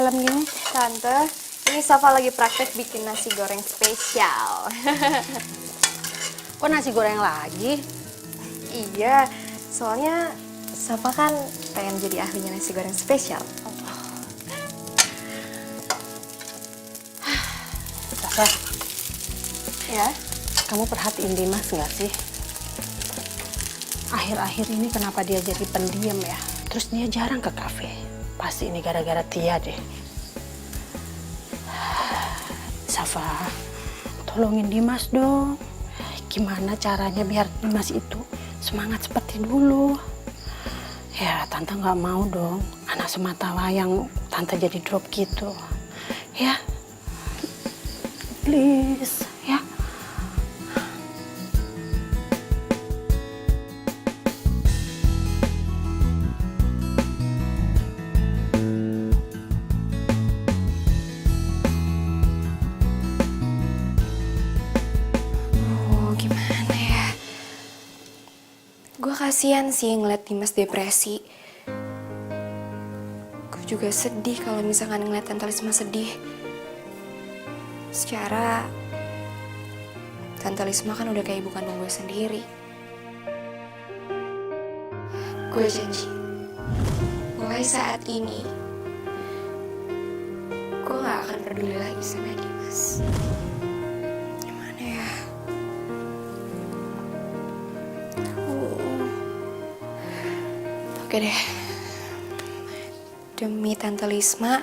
malam gini? Tante, ini Safa lagi praktek bikin nasi goreng spesial. Kok nasi goreng lagi? Iya, soalnya Safa kan pengen jadi ahlinya nasi goreng spesial. Safa, Ya? kamu perhatiin Dimas nggak sih? Akhir-akhir ini kenapa dia jadi pendiam ya? Terus dia jarang ke kafe. Pasti ini gara-gara Tia deh. Safa, tolongin Dimas dong. Gimana caranya biar Dimas itu semangat seperti dulu? Ya, Tante nggak mau dong anak semata wayang Tante jadi drop gitu. Ya, please, ya. Oh, gimana ya? Gue kasihan sih ngeliat Dimas depresi. Gue juga sedih kalau misalkan ngeliat Tante Lisma sedih. Secara Tante Lisma kan udah kayak ibu kandung gue sendiri. Gue janji, mulai saat ini, gue gak akan peduli lagi sama Dimas. Gimana ya? Oke deh. Demi Tante Lisma,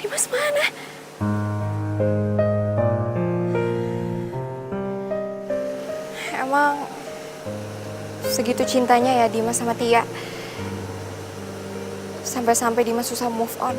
Dimas mana? Emang segitu cintanya ya Dimas sama Tia? Sampai-sampai Dimas susah move on.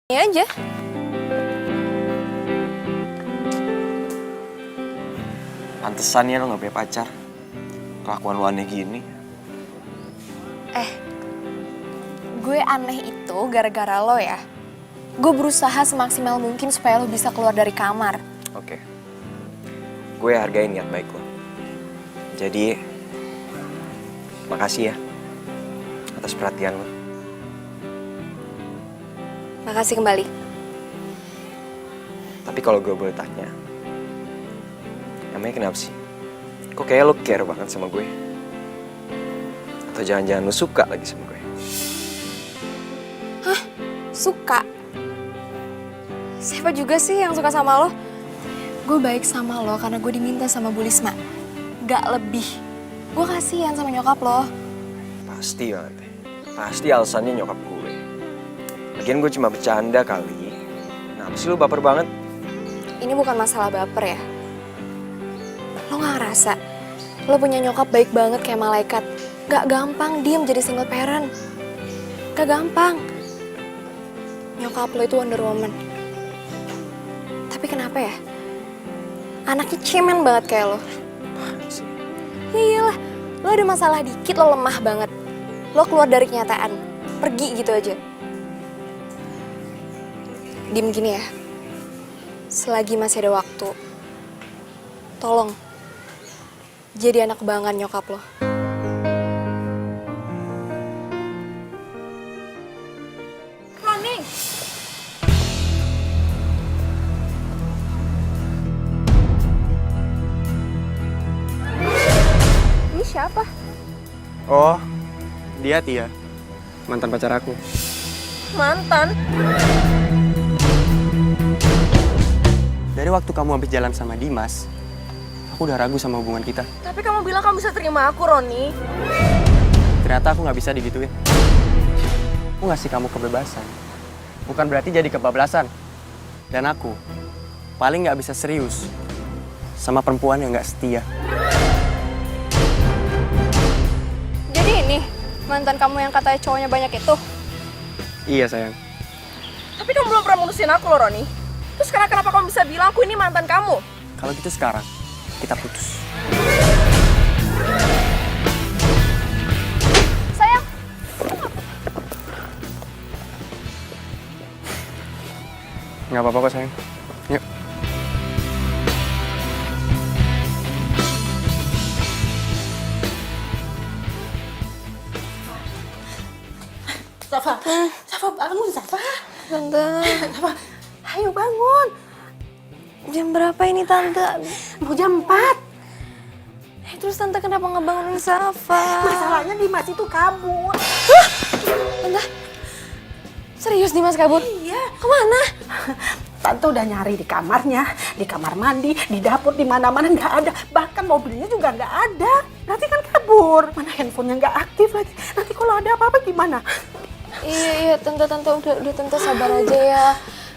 Ini aja. Pantesannya lo gak punya pacar. Kelakuan lo aneh gini. Gue aneh itu gara-gara lo ya. Gue berusaha semaksimal mungkin supaya lo bisa keluar dari kamar. Oke. Gue hargain niat baik lo. Jadi, makasih ya atas perhatian lo. Makasih kembali. Tapi kalau gue boleh tanya, emangnya kenapa sih? Kok kayak lo care banget sama gue? Atau jangan-jangan lo suka lagi sama gue? Suka? Siapa juga sih yang suka sama lo? Gue baik sama lo karena gue diminta sama Bu Lisma. Gak lebih. Gue kasihan sama nyokap lo. Pasti banget. Pasti alasannya nyokap gue. Lagian gue cuma bercanda kali. Kenapa sih lo baper banget? Ini bukan masalah baper ya. Lo gak ngerasa? Lo punya nyokap baik banget kayak malaikat. Gak gampang diem jadi single parent. Gak gampang. Nyokap lo itu Wonder Woman. Tapi kenapa ya? Anaknya cemen banget kayak lo. Ya iyalah, lo ada masalah dikit lo lemah banget. Lo keluar dari kenyataan, pergi gitu aja. Diem gini ya. Selagi masih ada waktu, tolong jadi anak kebanggaan nyokap lo. Roni! Ini siapa? Oh, dia Tia. Mantan pacar aku. Mantan? Dari waktu kamu habis jalan sama Dimas, aku udah ragu sama hubungan kita. Tapi kamu bilang kamu bisa terima aku, Roni. Ternyata aku nggak bisa digituin. Aku ngasih kamu kebebasan. Bukan berarti jadi kebablasan. Dan aku paling nggak bisa serius sama perempuan yang nggak setia. Jadi ini, mantan kamu yang katanya cowoknya banyak itu? Iya sayang. Tapi kamu belum pernah mutusin aku loh, Roni. Terus sekarang kenapa kamu bisa bilang aku ini mantan kamu? Kalau gitu sekarang kita putus. Sayang, Nggak apa-apa kok sayang. Yuk. Safa, Safa bangun Safa. Tante. Safa, ayo bangun. Jam berapa ini Tante? Mau jam 4. Terus Tante kenapa ngebangunin Safa? Masalahnya Dimas itu kabur. Tante, serius Dimas kabur? Iya. Kemana? Tante udah nyari di kamarnya, di kamar mandi, di dapur, di mana-mana nggak ada. Bahkan mobilnya juga nggak ada. Nanti kan kabur. Mana handphonenya nggak aktif lagi. Nanti kalau ada apa-apa gimana? Iya Tante udah Tante sabar aja ya.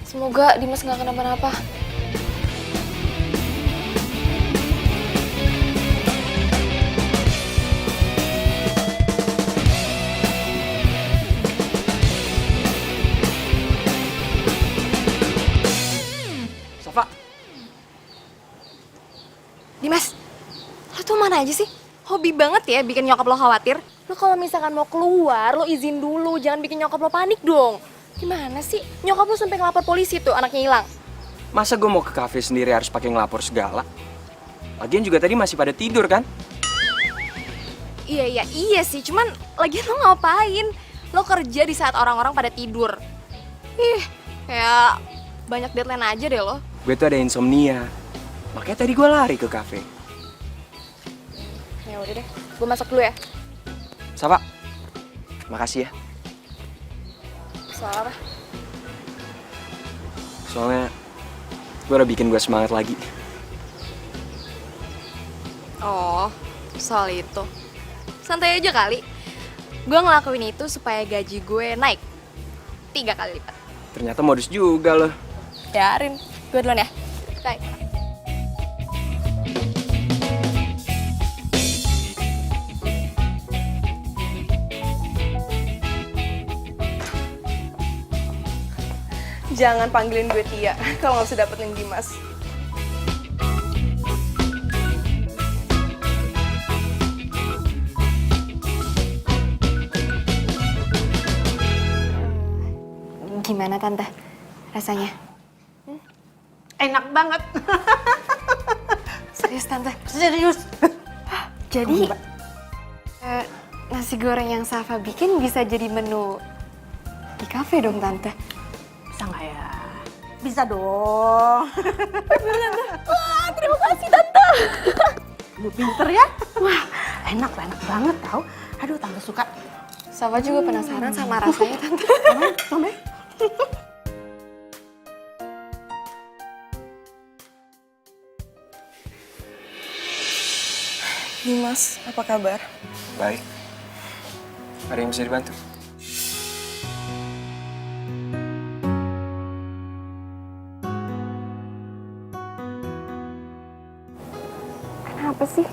Semoga Dimas nggak kenapa-napa. Safa, Dimas, lo tuh mana aja sih? Hobi banget ya bikin nyokap lo khawatir. Lo kalau misalkan mau keluar, lo izin dulu. Jangan bikin nyokap lo panik dong. Gimana sih? Nyokap lo sampai ngelapor polisi tuh anaknya hilang. Masa gue mau ke kafe sendiri harus pakai ngelapor segala? Lagian juga tadi masih pada tidur kan? Iya sih. Cuman lagian lo ngapain? Lo kerja di saat orang-orang pada tidur. Ih, kayak banyak deadline aja deh lo. Gue tuh ada insomnia. Makanya tadi gue lari ke kafe. Ya udah deh, gue masak dulu ya. Safa, makasih ya. Soal apa? Soalnya gue udah bikin gue semangat lagi. Oh, soal itu. Santai aja kali. Gue ngelakuin itu supaya gaji gue naik 3 kali lipat. Ternyata modus juga loh. Biarin, gue duluan ya. Bye. jangan panggilin gue Tia kalau nggak bisa dapetin Dimas. Gimana tante rasanya? Enak banget. Serius tante? Serius. Jadi nasi goreng yang Safa bikin bisa jadi menu di kafe dong tante? Bisa nggak ya? Bisa dong. Wah, terima kasih tante. Lu pinter ya? Wah, enak banget tau. Aduh, tante suka. Safa juga penasaran sama rasanya tante. Mama. Dimas, apa kabar? Baik. Ada yang bisa dibantu? Kenapa sih?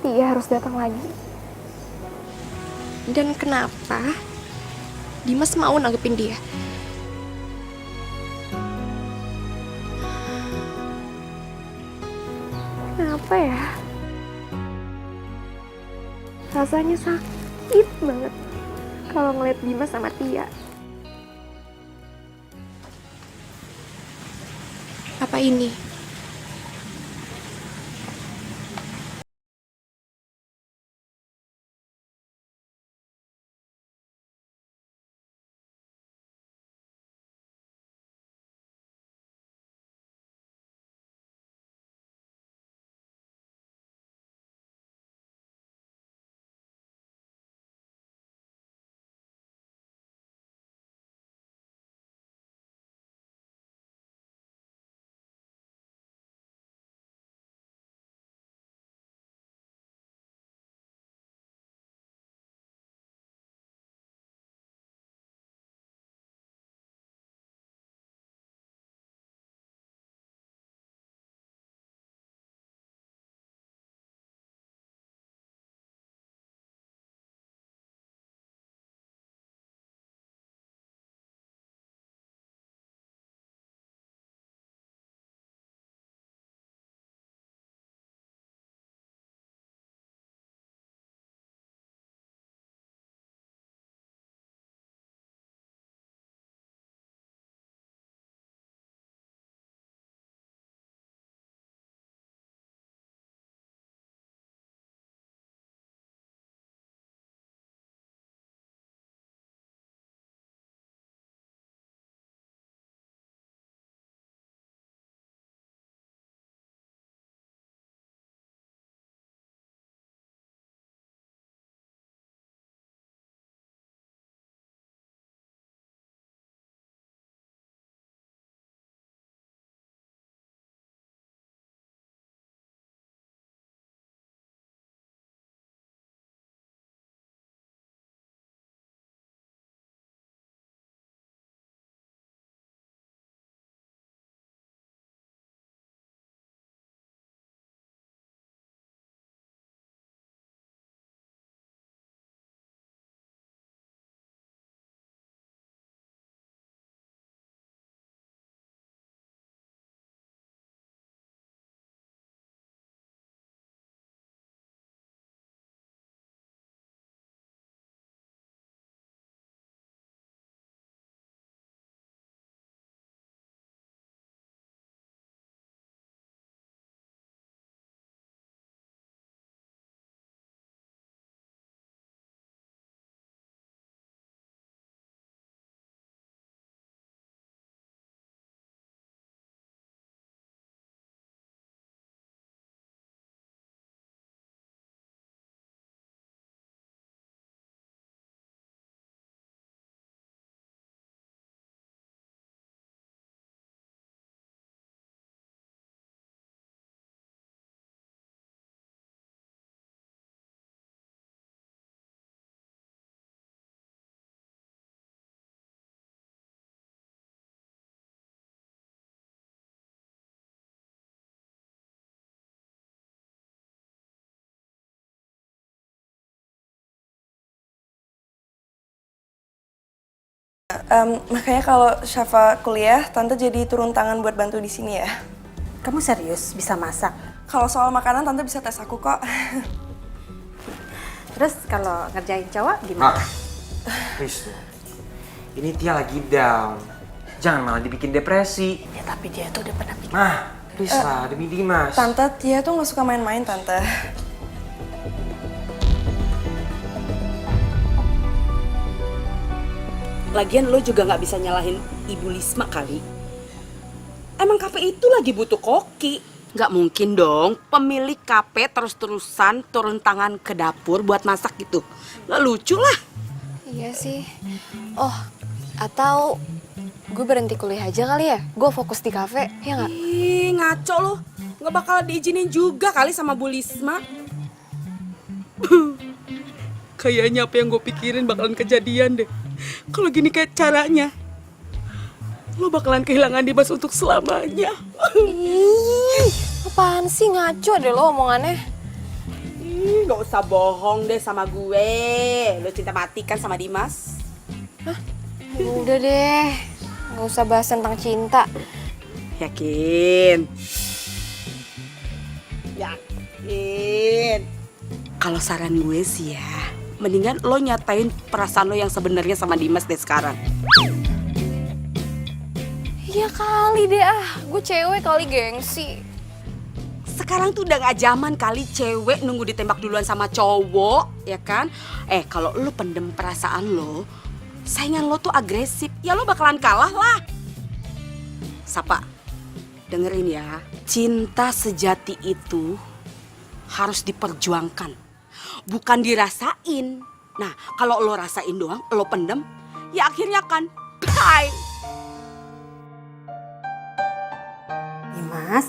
Tia harus datang lagi. Dan kenapa Dimas mau nanggepin dia? Kenapa ya? Rasanya sakit banget kalau ngeliat Dimas sama Tia. Apa ini Makanya kalau Syafa kuliah, Tante jadi turun tangan buat bantu di sini ya. Kamu serius bisa masak? Kalau soal makanan, Tante bisa tes aku kok. Terus kalau ngerjain cowok gimana? Please dong. Ini Tia lagi down. Jangan malah dibikin depresi. Ya tapi dia tuh udah pernah bikin. Please lah, demi Dimas. Tante, Tia tuh nggak suka main-main, Tante. Lagian lo juga nggak bisa nyalahin Ibu Lisma kali. Emang kafe itu lagi butuh koki. Nggak mungkin dong pemilik kafe terus-terusan turun tangan ke dapur buat masak gitu. Nggak lucu lah. Iya sih. Oh, atau gue berhenti kuliah aja kali ya? Gue fokus di kafe, ya nggak? Ih, ngaco lo. Nggak bakal diizinin juga kali sama Bu Lisma. Kayaknya apa yang gue pikirin bakalan kejadian deh. Kalau gini kayak caranya, lo bakalan kehilangan Dimas untuk selamanya. Ih, apaan sih, ngaco deh lo omongannya. Ih, nggak usah bohong deh sama gue. Lo cinta mati kan sama Dimas? Udah deh, nggak usah bahas tentang cinta. Yakin? Yakin? Kalau saran gue sih ya, mendingan lo nyatain perasaan lo yang sebenarnya sama Dimas deh sekarang. Iya kali deh gue cewek kali gengsi. Sekarang tuh udah gak zaman kali cewek nunggu ditembak duluan sama cowok, ya kan? Kalau lo pendem perasaan lo, saingan lo tuh agresif, ya lo bakalan kalah lah. Sapa, dengerin ya, cinta sejati itu harus diperjuangkan, bukan dirasain. Nah, kalau lo rasain doang, lo pendem, ya akhirnya kan bye. Dimas,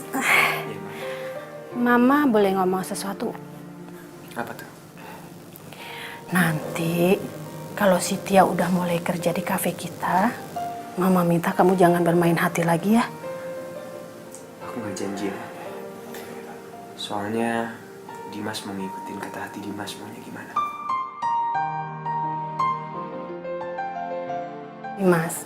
Mama boleh ngomong sesuatu nggak? Apa tuh? Nanti kalau si Tia udah mulai kerja di kafe kita, Mama minta kamu jangan bermain hati lagi ya. Aku nggak janji ya. Soalnya Dimas mau ngikutin kata hati Dimas maunya gimana. Dimas,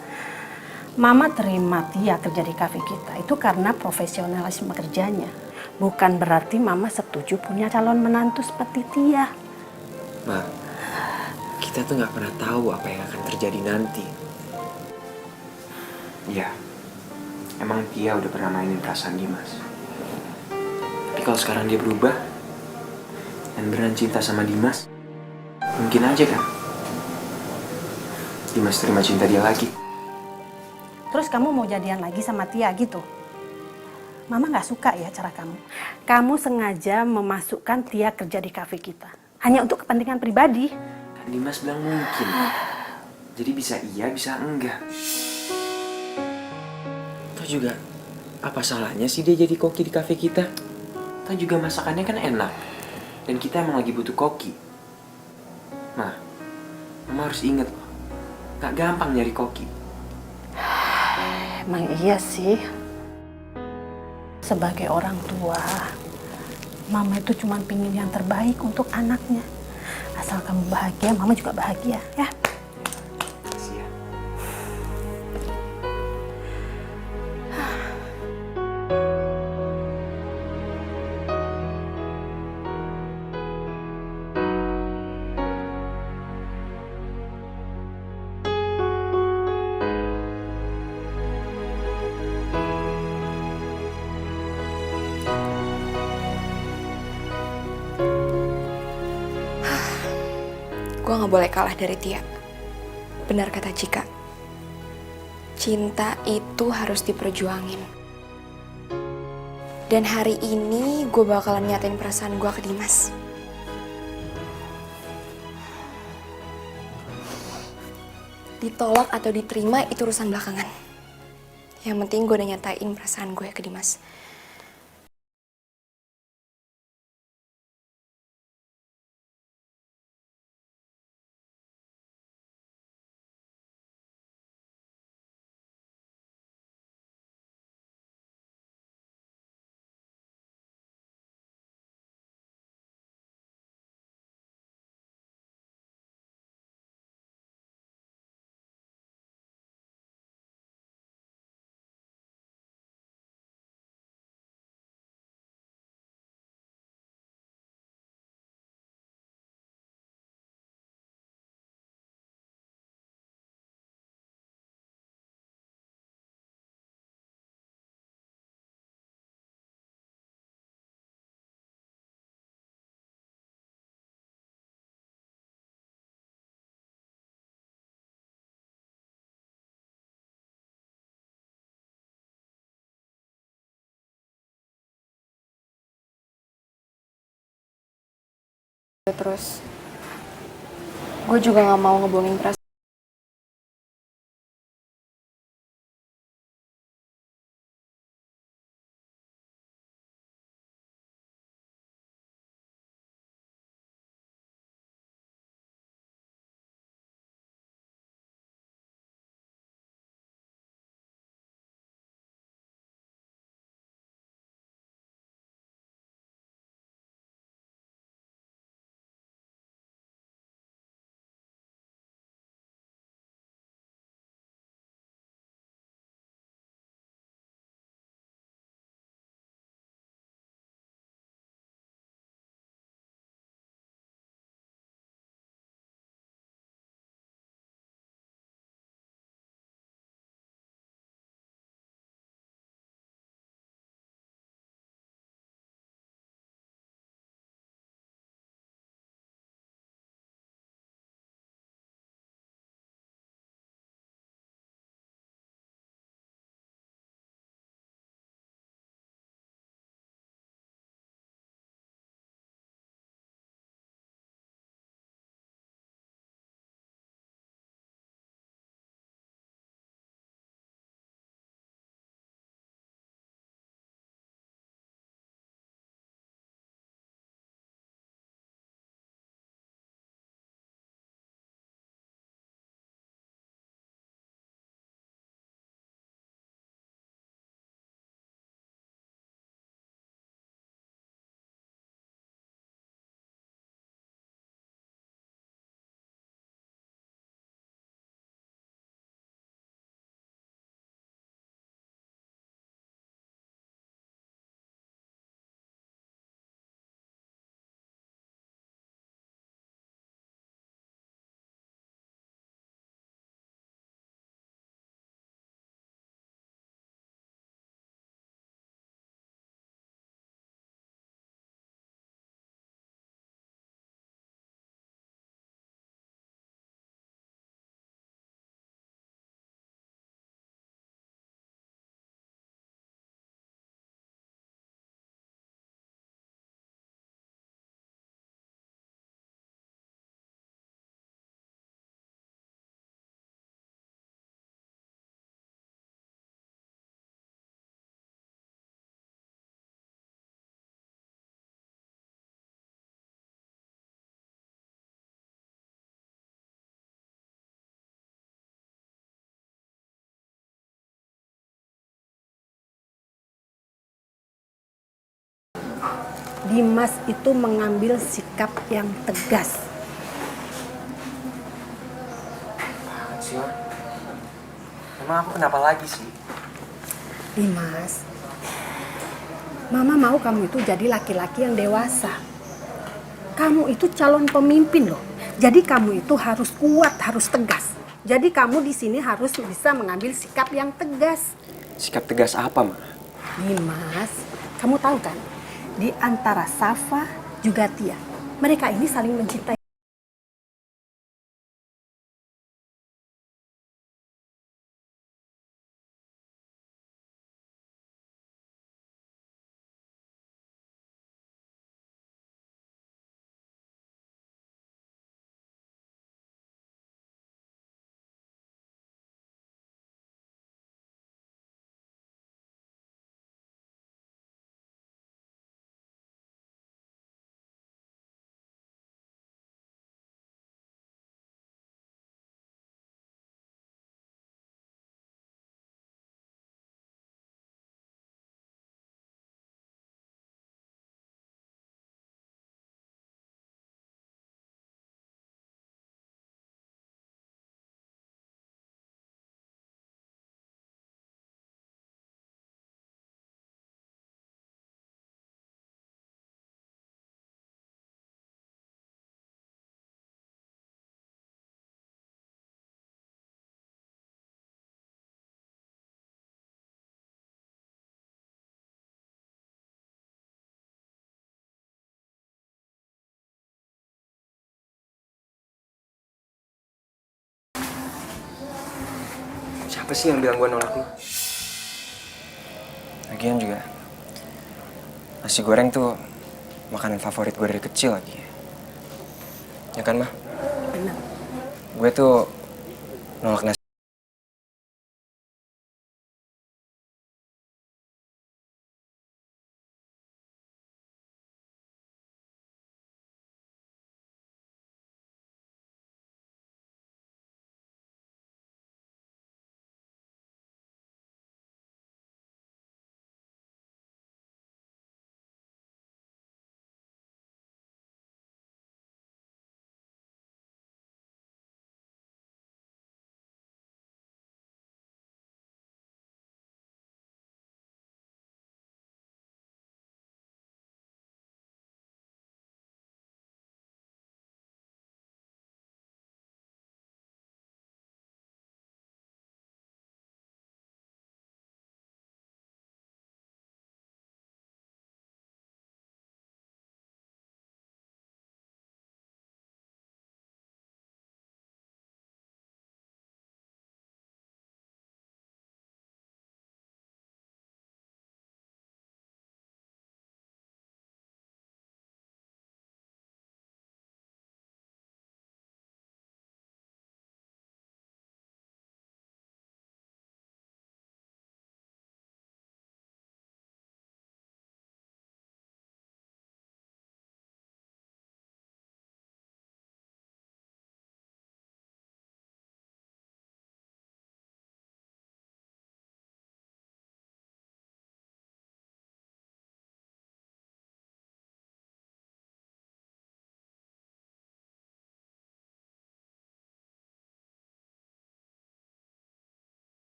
Mama terima Tia kerja di kafe kita itu karena profesionalisme kerjanya. Bukan berarti Mama setuju punya calon menantu seperti Tia. Ma, kita tuh nggak pernah tahu apa yang akan terjadi nanti. Ya, emang Tia udah pernah mainin perasaan Dimas. Tapi kalau sekarang dia berubah dan beneran cinta sama Dimas, mungkin aja kan Dimas terima cinta dia lagi. Terus kamu mau jadian lagi sama Tia gitu? Mama nggak suka ya cara kamu. Kamu sengaja memasukkan Tia kerja di kafe kita. Hanya untuk kepentingan pribadi. Kan Dimas bilang mungkin. Jadi bisa iya, bisa enggak. Toh juga, apa salahnya sih dia jadi koki di kafe kita? Toh juga masakannya kan enak. Dan kita emang lagi butuh koki. Mama harus inget loh. Gak gampang nyari koki. Emang iya sih. Sebagai orang tua, Mama itu cuma pingin yang terbaik untuk anaknya. Asal kamu bahagia, Mama juga bahagia, ya. Makasih ya. Gue gak boleh kalah dari Tia. Benar kata Cika. Cinta itu harus diperjuangin. Dan hari ini gue bakalan nyatain perasaan gue ke Dimas. Ditolak atau diterima itu urusan belakangan. Yang penting gue udah nyatain perasaan gue ke Dimas. terus. Gue juga gak mau ngebohongin perasaan. Dimas itu mengambil sikap yang tegas. Apaan sih, Ma? Emang aku kenapa lagi sih? Dimas, Mama mau kamu itu jadi laki-laki yang dewasa. Kamu itu calon pemimpin loh. Jadi kamu itu harus kuat, harus tegas. Jadi kamu di sini harus bisa mengambil sikap yang tegas. Sikap tegas apa, Ma? Dimas, kamu tahu kan? Di antara Safa juga Tia, mereka ini saling mencintai. Siapa sih yang bilang gue nolak lu? Lagian juga, nasi goreng tuh makanan favorit gue dari kecil lagi. Ya kan, Ma? Benar. Gue tuh nolak nasi.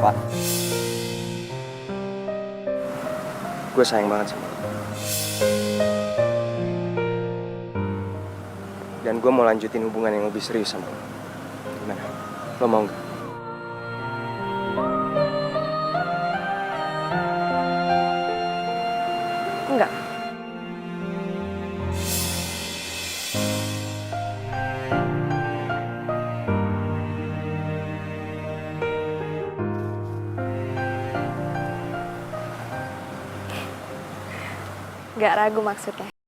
Pak, gue sayang banget sama lo. Dan gue mau lanjutin hubungan yang lebih serius sama lo. Gimana? Lo mau nggak? Enggak. Gak ragu maksudnya.